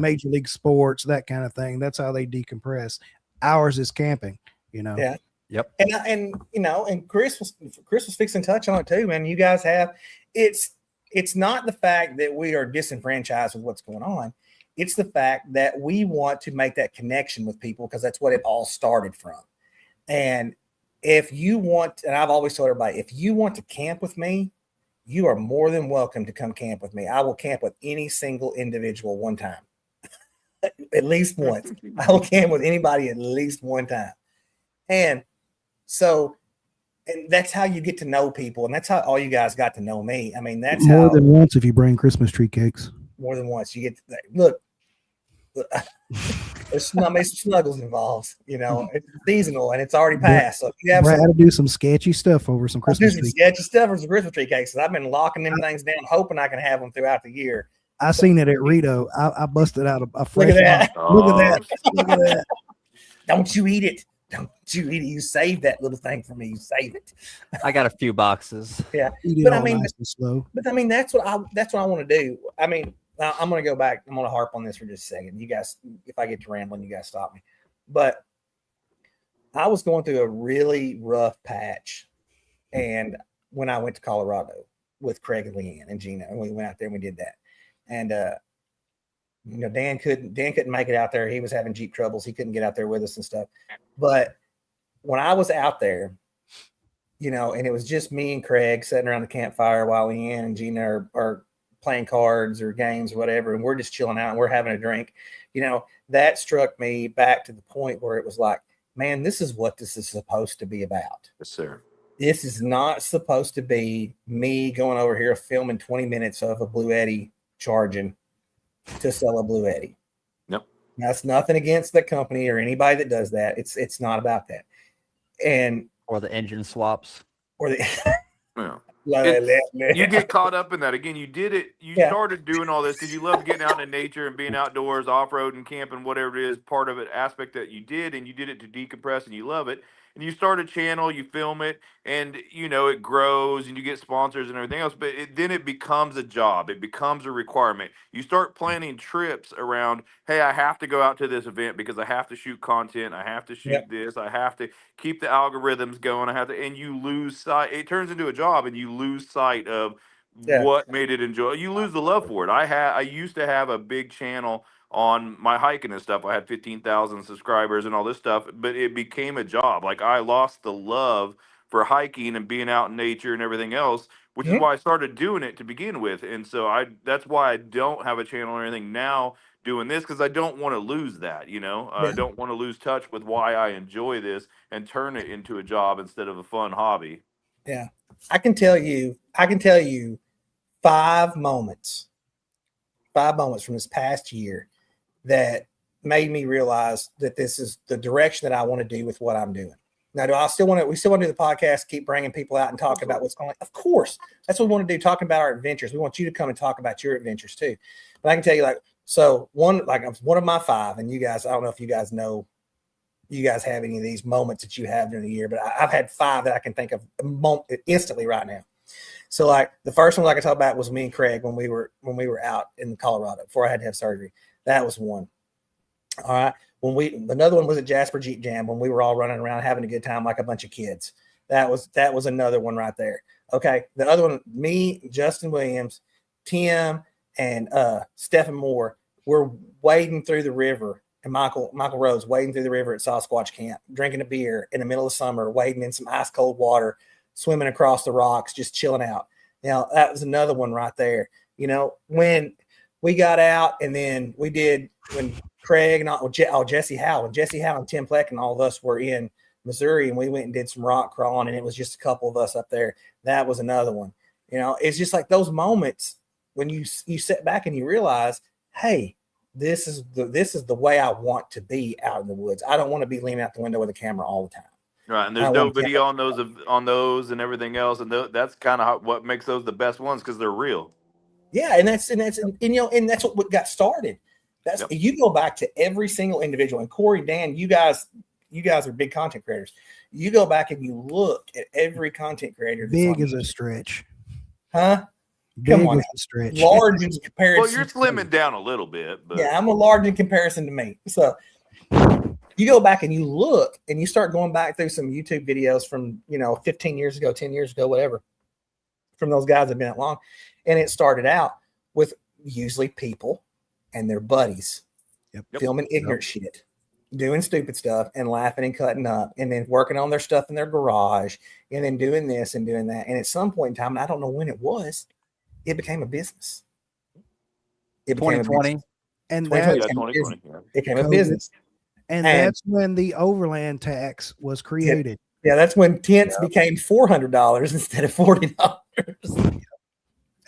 major league sports, that kind of thing. That's how they decompress. Ours is camping, Yeah. Yep. And Chris was fixing to touch on it too, man. You guys have it's not the fact that we are disenfranchised with what's going on. It's the fact that we want to make that connection with people, because that's what it all started from. And if you want, and I've always told everybody, if you want to camp with me, you are more than welcome to come camp with me. I will camp with any single individual one time, at least once. I will camp with anybody at least one time. And that's how you get to know people, and that's how all you guys got to know me. I mean, that's more than once if you bring Christmas tree cakes. More than once you get to look. There's some snuggles involved. It's seasonal and it's already passed. So if you have to do some sketchy stuff over some Christmas tree. Sketchy stuff over some Christmas tree cakes. I've been locking them things down, hoping I can have them throughout the year. I seen it at Rito. I busted out a fresh. Look at that! Look at that! Don't you eat it? Don't you save that little thing for me. You save it. I got a few boxes. Yeah. Eat it But all I mean, nice and slow. But I mean, that's what I want to do. I mean, I'm going to go back. I'm going to harp on this for just a second. You guys, if I get to rambling, you guys stop me. But I was going through a really rough patch, and when I went to Colorado with Craig and Leanne and Gina, and we went out there and we did that, and Dan couldn't make it out there. He was having Jeep troubles. He couldn't get out there with us and stuff. But when I was out there, and it was just me and Craig sitting around the campfire while Leanne and Gina are playing cards or games or whatever, and we're just chilling out and we're having a drink, that struck me back to the point where it was like, man, this is what this is supposed to be about. Yes, sir. This is not supposed to be me going over here filming 20 minutes of a Blue Eddy charging to sell a Blue Eddy. Yep. That's nothing against the company or anybody that does that. It's not about that. Or the engine swaps. Or the Yeah. You get caught up in that. Again, you did it. You Yeah. started doing all this because you love getting out in nature and being outdoors, off-road and camping, whatever it is, part of it, aspect that you did, and you did it to decompress and you love it. And you start a channel, you film it, and it grows and you get sponsors and everything else. But then it becomes a job. It becomes a requirement. You start planning trips around, hey, I have to go out to this event because I have to shoot content. I have to shoot Yep. this. I have to keep the algorithms going. And you lose sight. It turns into a job, and you lose sight of Yeah. what made it enjoyable. You lose the love for it. I used to have a big channel on my hiking and stuff. I had 15,000 subscribers and all this stuff, but it became a job. Like, I lost the love for hiking and being out in nature and everything else, which is Mhm. why I started doing it to begin with. And so that's why I don't have a channel or anything now doing this, because I don't want to lose that, I Yeah. don't want to lose touch with why I enjoy this and turn it into a job instead of a fun hobby. Yeah. I can tell you 5 moments from this past year that made me realize that this is the direction that I want to do with what I'm doing. Now, we still want to do the podcast, keep bringing people out and talk about what's going on? Of course. That's what we want to do, talking about our adventures. We want you to come and talk about your adventures too. But I can tell you, one of my 5, and you guys, I don't know if you guys know, you guys have any of these moments that you have during the year, but I've had 5 that I can think of instantly right now. So the first one, like I talked about, was me and Craig when we were out in Colorado before I had to have surgery. That was one. All right. Another one was at Jasper Jeep Jam when we were all running around having a good time like a bunch of kids. That was another one right there. Okay. The other one, me, Justin Williams, Tim, and Stephen Moore, were wading through the river, and Michael Rose wading through the river at Sasquatch Camp, drinking a beer in the middle of summer, wading in some ice cold water, swimming across the rocks, just chilling out. That was another one right there. When we got out, and then when Craig and Jesse Howe and Tim Pleck and all of us were in Missouri, and we went and did some rock crawling, and it was just a couple of us up there. That was another one. It's just like those moments when you sit back and you realize, hey, this is the way I want to be out in the woods. I don't want to be leaning out the window with a camera all the time. Right, and there's no video on those and everything else, and that's kind of what makes those the best ones, because they're real. Yeah, and that's what got started. That's Yep. You go back to every single individual. And Corey, Dan, you guys are big content creators. You go back and you look at every content creator. Big is a stretch. Huh? Big on is a stretch. Large in comparison. Well, you're slimming down a little bit, but Yeah, I'm a large in comparison to me. So you go back and you look and you start going back through some YouTube videos from 15 years ago, 10 years ago, whatever, from those guys that have been that long. And it started out with usually people and their buddies filming ignorant shit, doing stupid stuff and laughing and cutting up, and then working on their stuff in their garage, and then doing this and doing that. And at some point in time, and I don't know when it was, it became a business. It became 2020. a business. And 2020 that's, became a 2020. business. Yeah. It became a COVID. business. and And- that's when the overland tax was created. Yeah, that's when tents became $400 instead of $40.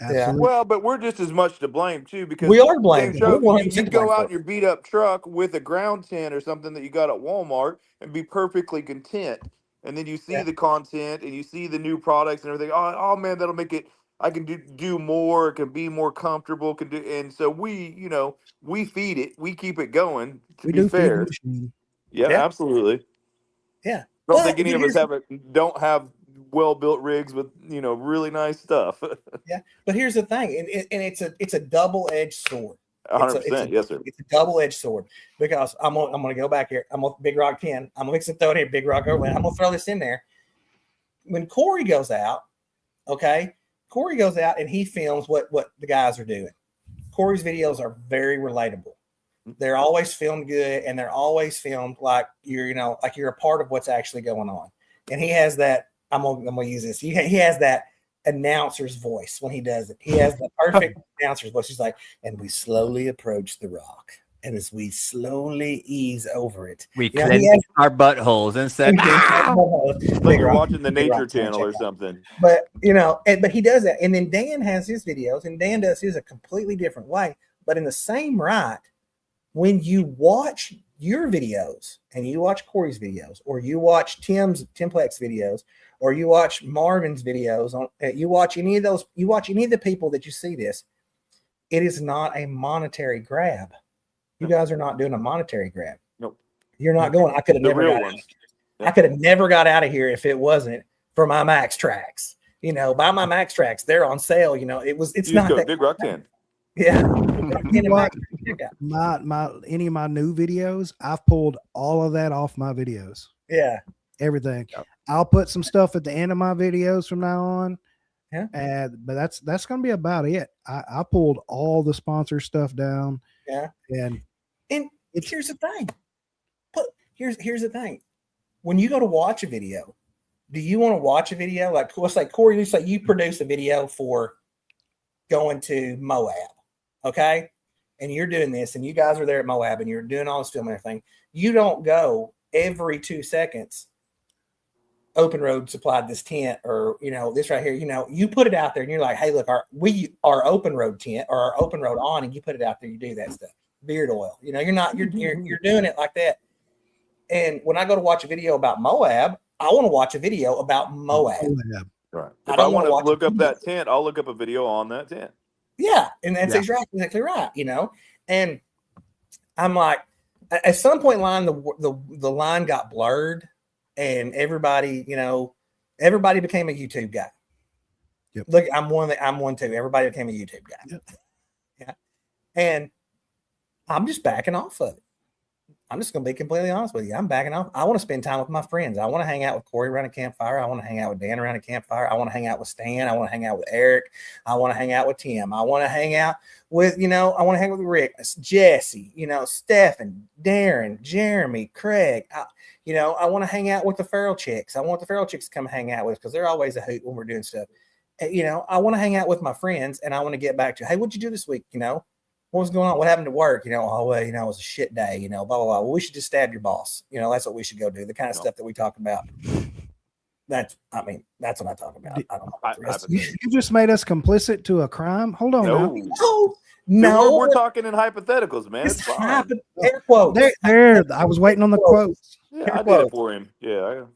Absolutely. Well, but we're just as much to blame too, because We are blamed. same show, We're 100% you to go blame out for in your beat up truck with a ground tent or something that you got at Walmart and be perfectly content, and then you see Yeah. the content and you see the new products and everything. Oh man, that'll make it. I can do more. It can be more comfortable. Can do, and so we feed it. We keep it going. To We be do feed the fair, machine. yeah, Yeah. absolutely. Yeah. Don't But think any of us here's- don't have well-built rigs with really nice stuff. Yeah, but here's the thing, and it's a double-edged sword. 100%, yes, sir. It's a double-edged sword because I'm gonna go back here. I'm on Big Rock 10. I'm gonna mix and throw it here, Big Rock Overland. I'm gonna throw this in there. When Corey goes out, okay, Corey goes out and he films what the guys are doing. Corey's videos are very relatable. They're always filmed good, and they're always filmed like you're a part of what's actually going on. And he has that. I'm gonna use this. He has that announcer's voice when he does it. He has the perfect announcer's voice. He's like, and we slowly approach the rock, and as we slowly ease over it, We cleanse our buttholes and said, Like you're watching the Nature Channel or something. But but he does that, and then Dan has his videos, and Dan does his a completely different way. But in the same right, when you watch your videos and you watch Corey's videos, or you watch Timplex videos, or you watch Marvin's videos, you watch any of the people that you see this, it is not a monetary grab. You guys are not doing a monetary grab. Nope. You're not going. I could have never got ones. I could have never got out of here if it wasn't for my Max Tracks. Buy my Max Tracks. They're on sale. It's not that Big Rock 10. Yeah. Any of my new videos, I've pulled all of that off my videos. Yeah. Everything. Yep. I'll put some stuff at the end of my videos from now on. Yeah. But that's gonna be about it. I pulled all the sponsor stuff down. Yeah. And here's the thing. Here's the thing. When you go to watch a video, do you want to watch a video? Like, let's say Corey, let's say you produce a video for going to Moab, okay? And you're doing this, and you guys are there at Moab, and you're doing all this film and everything. You don't go every 2 seconds. Open Road supplied this tent, or this right here. You put it out there, and you're like, "Hey, look, our Open Road tent or our Open Road on," and you put it out there. You do that stuff. Beard oil. You're doing it like that. And when I go to watch a video about Moab, I want to watch a video about Moab. Right. If I want to look up that tent, I'll look up a video on that tent. Yeah, and that's exactly right. And I'm like, at some point in line, the line got blurred, and everybody became a YouTube guy. Yep. Look, I'm one too. Everybody became a YouTube guy. Yep. Yeah, and I'm just backing off of it. I'm just going to be completely honest with you. I'm backing off. I want to spend time with my friends. I want to hang out with Corey around a campfire. I want to hang out with Dan around a campfire. I want to hang out with Stan. I want to hang out with Eric. I want to hang out with Tim. I want to hang out with, I want to hang with Rick, Jesse, Stephen, Darren, Jeremy, Craig. I want to hang out with the feral chicks. I want the feral chicks to come hang out with us because they're always a hoot when we're doing stuff. I want to hang out with my friends, and I want to get back to, hey, what'd you do this week? What was going on? What happened to work? It was a shit day, blah, blah, blah. Well, we should just stab your boss. That's what we should go do. The kind of stuff that we talk about. That's what I talk about. I don't know about the rest. You just made us complicit to a crime. Hold on. No. We're talking in hypotheticals, man. It's fine. Air quotes. There. I was waiting on the quotes. Yeah, I did it for him. Yeah.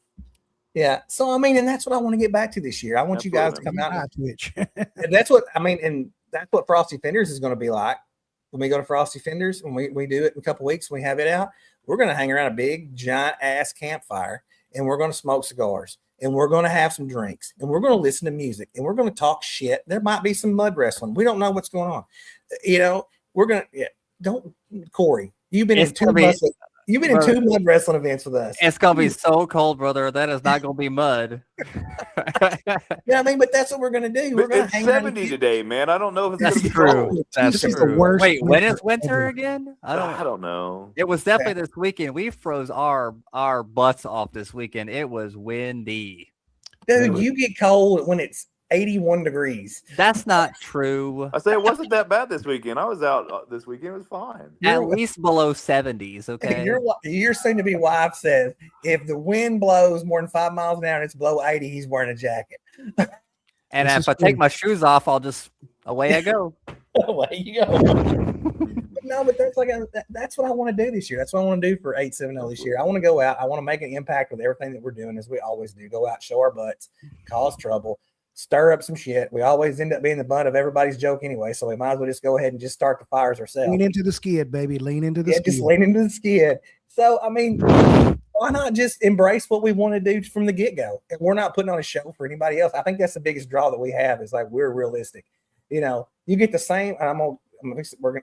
Yeah. So, and that's what I want to get back to this year. I want you guys to come out. On Twitch. And that's what, and that's what Frosty Fenders is going to be like. When we go to Frosty Fenders, when we do it in a couple of weeks, we have it out, we're going to hang around a big, giant ass campfire, and we're going to smoke cigars, and we're going to have some drinks, and we're going to listen to music, and we're going to talk shit. There might be some mud wrestling. We don't know what's going on. We're going to, Corey, you've been in two mud wrestling events with us. It's going to be so cold, brother. That is not going to be mud. But that's what we're going to do. We're going to hang 70 today, man. I don't know if that's true. That's true. The worst. Wait, when is winter again? I don't know. It was definitely this weekend. We froze our butts off this weekend. It was windy. Dude, you get cold when it's 81 degrees. That's not true. I say it wasn't that bad this weekend. I was out this weekend. It was fine. At least below 70s, okay? Your soon-to-be wife says if the wind blows more than 5 miles an hour and it's below 80, he's wearing a jacket. And if I take my shoes off, away I go. Away you go. But that's what I want to do this year. That's what I want to do for 870 this year. I want to go out. I want to make an impact with everything that we're doing, as we always do. Go out, show our butts, cause trouble, stir up some shit. We always end up being the butt of everybody's joke anyway, so we might as well just go ahead and just start the fires ourselves. Lean into the skid, baby. Lean into the skid. Just lean into the skid. So, why not just embrace what we want to do from the get-go? And we're not putting on a show for anybody else. I think that's the biggest draw that we have is like we're realistic. You know, you get the same.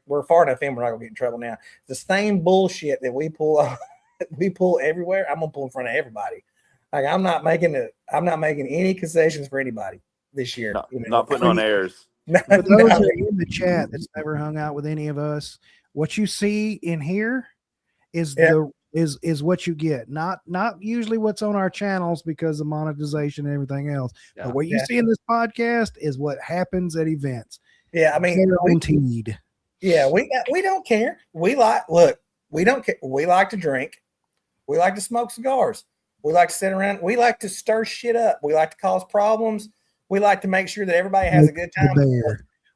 We're far enough in. We're not gonna get in trouble now. The same bullshit that we pull everywhere. I'm gonna pull in front of everybody. Like I'm not making any concessions for anybody this year. Not putting on airs. For those that are in the chat that's never hung out with any of us, what you see in here is is what you get. Not usually what's on our channels because of monetization and everything else. Yeah. But what you see in this podcast is what happens at events. Yeah, I mean, guaranteed. Yeah, we don't care. We don't care. We like to drink. We like to smoke cigars. We like to sit around. We like to stir shit up. We like to cause problems. We like to make sure that everybody has a good time.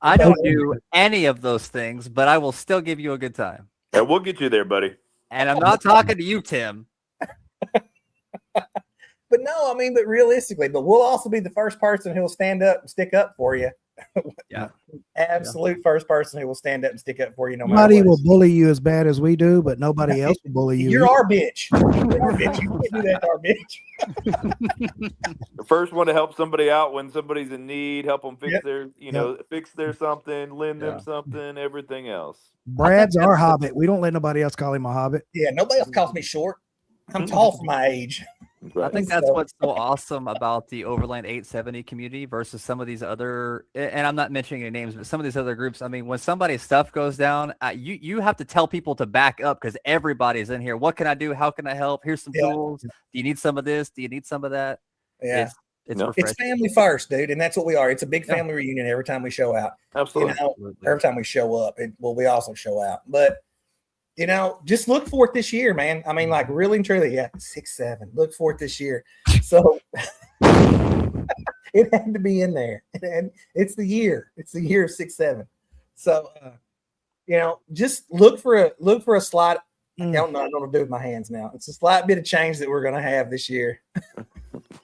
I don't do any of those things, but I will still give you a good time. Yeah, we'll get you there, buddy. And I'm not talking to you, Tim. But no, I mean, but realistically, but we'll also be the first person who will stand up and stick up for you. Yeah. Absolute first person who will stand up and stick up for you. No matter Nobody what. will bully you as bad as we do, but nobody else will bully you. You're our bitch. You're our bitch. You can't do that to our bitch. The first one to help somebody out when somebody's in need, help them fix their, fix their something, lend them something, everything else. Brad's our hobbit. We don't let nobody else call him a hobbit. Yeah, nobody else calls me short. I'm tall for my age. I think that's what's so awesome about the Overland 870 community versus some of these other, and I'm not mentioning any names, but some of these other groups. I mean, when somebody's stuff goes down, you have to tell people to back up because everybody's in here. What can I do? How can I help? Here's some tools. Do you need some of this? Do you need some of that? Yeah. It's family first, dude. And that's what we are. It's a big family reunion every time we show out. Absolutely. Every time we show up, we also show out. But just look for it this year, man. I mean, like really and truly, 6-7. Look for it this year. So it had to be in there. And it's the year. It's the year of 6-7. So just look for a slight. I don't know what to do with my hands now. It's a slight bit of change that we're gonna have this year.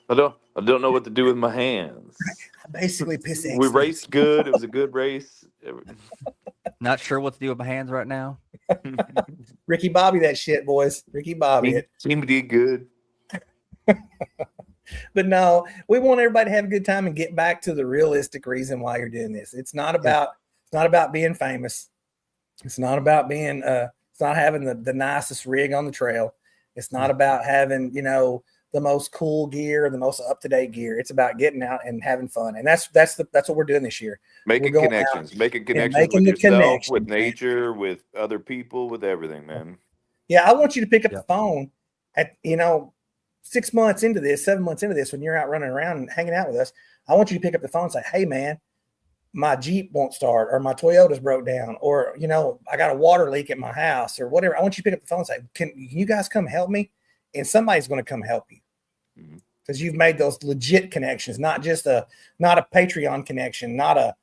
I don't know what to do with my hands. I basically piss. We raced good. It was a good race. Not sure what to do with my hands right now. Ricky Bobby, that shit, boys. Ricky Bobby. Team did good. But no, we want everybody to have a good time and get back to the realistic reason why you're doing this. It's not about being famous. It's not about being it's not having the nicest rig on the trail. It's not about having, the most cool gear, the most up-to-date gear. It's about getting out and having fun. And that's what we're doing this year. Making connections with yourself, with nature, with other people, with everything, man. Yeah, I want you to pick up the phone at 6 months into this, 7 months into this, when you're out running around and hanging out with us. I want you to pick up the phone and say, hey man, my Jeep won't start, or my Toyota's broke down, or I got a water leak at my house, or whatever. I want you to pick up the phone and say, can you guys come help me? And somebody's going to come help you because you've made those legit connections, not a Patreon connection, not a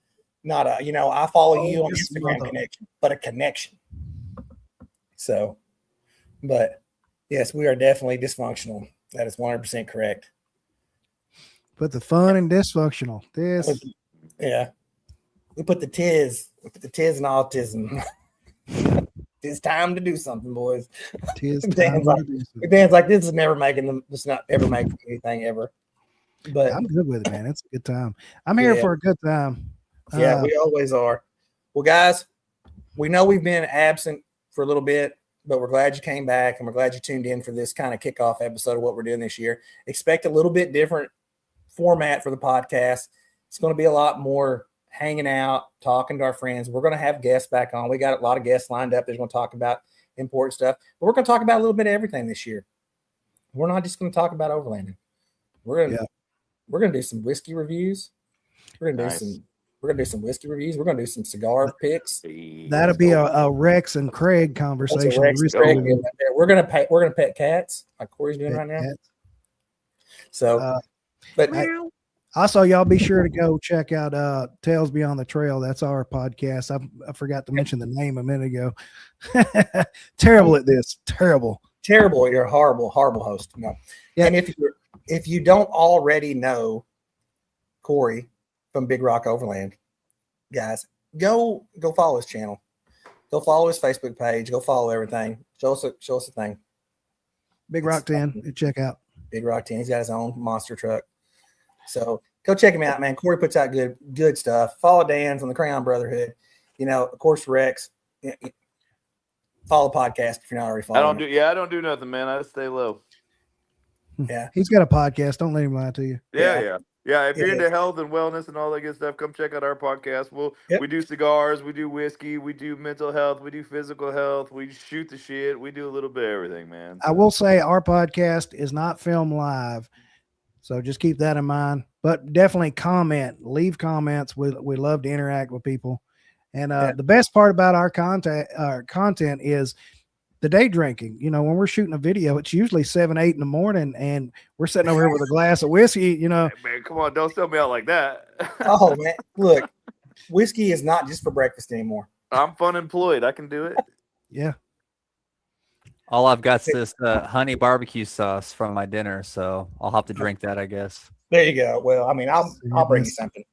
I follow you on Instagram connection, but a connection. So, but yes, we are definitely dysfunctional. That is 100% correct. Put the fun in dysfunctional. We put the tiz in autism. It's time to do something, boys. Dan's like, this is never making them. It's not ever making anything ever. But I'm good with it, man. It's a good time. I'm here for a good time. Yeah, we always are. Well, guys, we know we've been absent for a little bit, but we're glad you came back, and we're glad you tuned in for this kind of kickoff episode of what we're doing this year. Expect a little bit different format for the podcast. It's going to be a lot more hanging out, talking to our friends. We're going to have guests back on. We got a lot of guests lined up. They're going to talk about important stuff, but we're going to talk about a little bit of everything this year. We're not just going to talk about overlanding. We're going to do some whiskey reviews. We're going to do some whiskey reviews. We're going to do some cigar picks. That'll be a Rex and Craig conversation. We're going to pet cats like Corey's doing right now. So, but also, y'all be sure to go check out Tales Beyond the Trail. That's our podcast. I forgot to mention the name a minute ago. Terrible at this. Terrible. You're a horrible host. No. Yeah. And if you don't already know Corey from Big Rock Overland, guys, go follow his channel. Go follow his Facebook page. Go follow everything. Show us a thing. Big Rock 10. Check out. Big Rock 10. He's got his own monster truck. So go check him out, man. Corey puts out good stuff. Follow Dan's on the Crayon Brotherhood. Of course, Rex. Follow the podcast if you're not already following. I don't do nothing, man. I stay low. Yeah. He's got a podcast. Don't let him lie to you. Yeah. If you're into health and wellness and all that good stuff, come check out our podcast. We do cigars, we do whiskey, we do mental health, we do physical health, we shoot the shit, we do a little bit of everything, man. I will say our podcast is not filmed live, so just keep that in mind. But definitely leave comments. We love to interact with people, and the best part about our content is the day drinking. When we're shooting a video, it's usually 7, 8 in the morning, and we're sitting over here with a glass of whiskey. Hey, man, come on, don't sell me out like that. Oh man, look, whiskey is not just for breakfast anymore. I'm fun employed. I can do it. Yeah. All I've got is this honey barbecue sauce from my dinner, so I'll have to drink that, I guess. There you go. Well, I mean, I'll bring you something.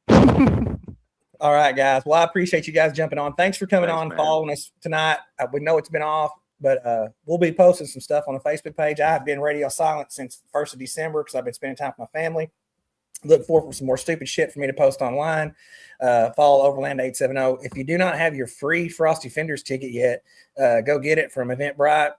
All right, guys. Well, I appreciate you guys jumping on. Thanks for coming on, following us tonight. We know it's been off, but we'll be posting some stuff on the Facebook page. I have been radio silent since the 1st of December because I've been spending time with my family. Look forward for some more stupid shit for me to post online. Follow Overland 870. If you do not have your free Frosty Fenders ticket yet, go get it from Eventbrite.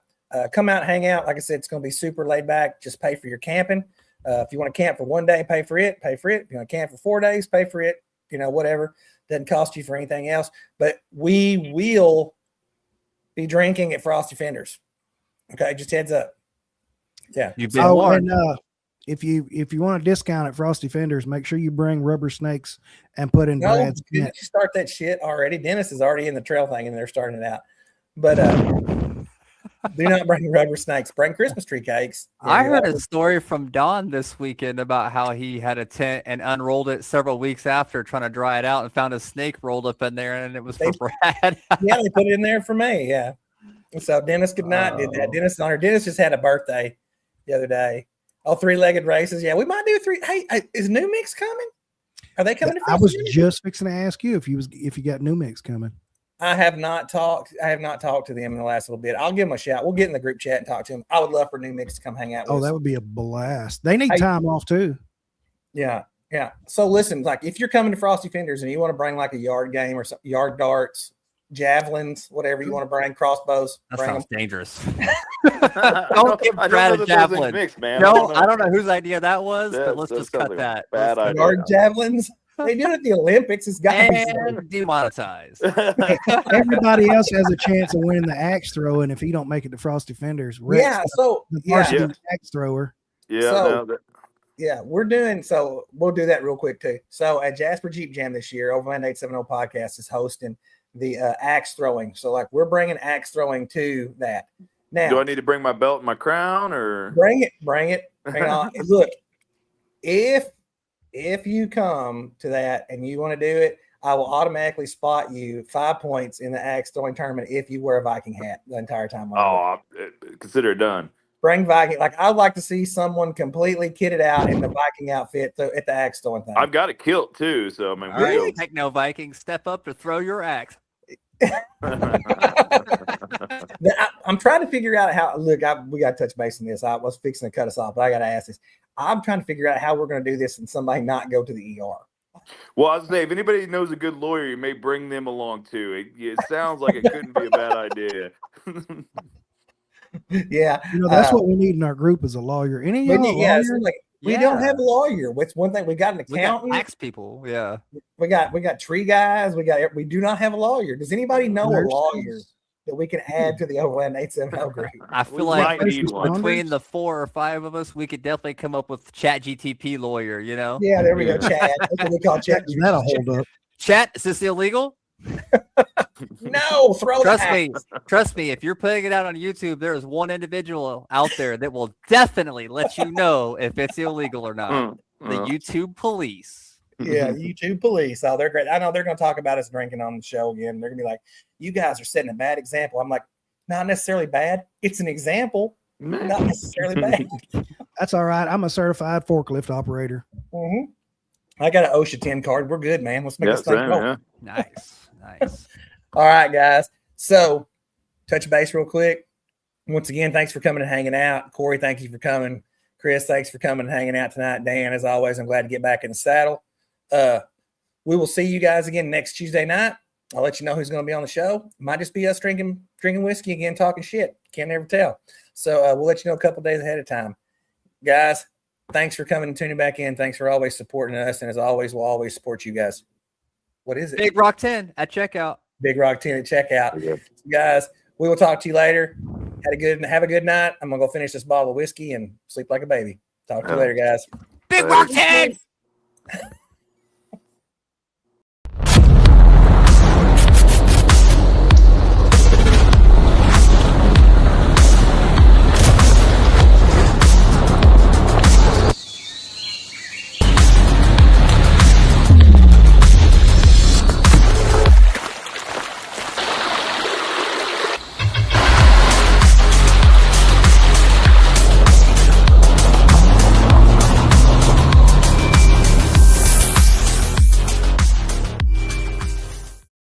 Come out, hang out. Like I said, it's going to be super laid back. Just pay for your camping. If you want to camp for 1 day, pay for it. If you want to camp for 4 days, pay for it. Whatever. Doesn't cost you for anything else. But we will be drinking at Frosty Fenders. Okay, just heads up. Yeah. You've been warned. And if you want a discount at Frosty Fenders, make sure you bring rubber snakes and put in Brad's didn't tent. you start that shit already? Dennis is already in the trail thing and they're starting it out. But do not bring rubber snakes. Bring Christmas tree cakes. I heard a story from Don this weekend about how he had a tent and unrolled it several weeks after trying to dry it out and found a snake rolled up in there, and it was for Brad. Yeah, they put it in there for me. Yeah. And so Dennis did that. Dennis just had a birthday the other day. Oh, 3-legged races. Yeah, we might do 3. Hey, is New Mix coming? Are they coming? I was just fixing to ask you if you got New Mix coming. I have not talked to them in the last little bit. I'll give them a shout. We'll get in the group chat and talk to them. I would love for New Mix to come hang out with us. Oh, that would be a blast. They need time off too. Yeah. Yeah. So listen, like if you're coming to Frosty Fenders and you want to bring like a yard game or some yard darts, javelins, whatever you want to bring, crossbows. That bring sounds them. dangerous. Don't give Brad a javelin. Mixed, man. No, I don't know whose idea that was, but let's just cut that. Bad idea. Yard javelins. They do it at the Olympics. It's got to be And demonetized. Everybody else has a chance of winning the axe throwing if he don't make it to Frosty Fenders. Rex, yeah. So the varsity axe thrower. Yeah. Yeah, we're doing so. We'll do that real quick too. So at Jasper Jeep Jam this year, Overland 870 podcast is hosting the axe throwing. So like we're bringing axe throwing to that. Now, do I need to bring my belt and my crown, or bring it on? Look, if you come to that and you want to do it, I will automatically spot you 5 points in the axe throwing tournament if you wear a Viking hat the entire time. Consider it done. Bring Viking. Like I'd like to see someone completely kitted out in the Viking outfit at the axe throwing thing. I've got a kilt too, so I mean, All right, Techno Viking, step up to throw your axe. I'm trying to figure out how. Look, we got to touch base on this. I was fixing to cut us off, but I got to ask this. I'm trying to figure out how we're going to do this and somebody not go to the ER. Well, I was saying, if anybody knows a good lawyer, you may bring them along too. It sounds like it couldn't be a bad idea. Yeah, that's what we need in our group is a lawyer. Any lawyer? We don't have a lawyer. What's one thing? We got an accountant. We got tax people. Yeah, we got tree guys. We do not have a lawyer. Does anybody know a lawyer that we can add to the Overland 870 group? I feel like between the 4 or 5 of us, we could definitely come up with Chat GTP lawyer. Yeah, there we go. Chat. That's what we call Chat. That'll hold up. Chat, is this illegal? No, Trust me. If you're putting it out on YouTube, there is one individual out there that will definitely let you know if it's illegal or not. The YouTube police. Yeah, YouTube police. Oh, they're great. I know they're going to talk about us drinking on the show again. They're going to be like, "You guys are setting a bad example." I'm like, not necessarily bad. It's an example, not necessarily bad. That's all right. I'm a certified forklift operator. Mm-hmm. I got an OSHA 10 card. We're good, man. Let's make this thing go. Yeah. Nice. All right, guys. So, touch base real quick. Once again, thanks for coming and hanging out. Corey, thank you for coming. Chris, thanks for coming and hanging out tonight. Dan, as always, I'm glad to get back in the saddle. We will see you guys again next Tuesday night. I'll let you know who's going to be on the show. Might just be us drinking whiskey again, talking shit. Can't never tell. So we'll let you know a couple days ahead of time. Guys, thanks for coming and tuning back in. Thanks for always supporting us. And as always, we'll always support you guys. What is it? Big Rock 10 at checkout. Big Rock 10 at checkout. Yeah. Guys, we will talk to you later. Have a good night. I'm going to go finish this bottle of whiskey and sleep like a baby. Talk to you later, guys. Big Rock 10!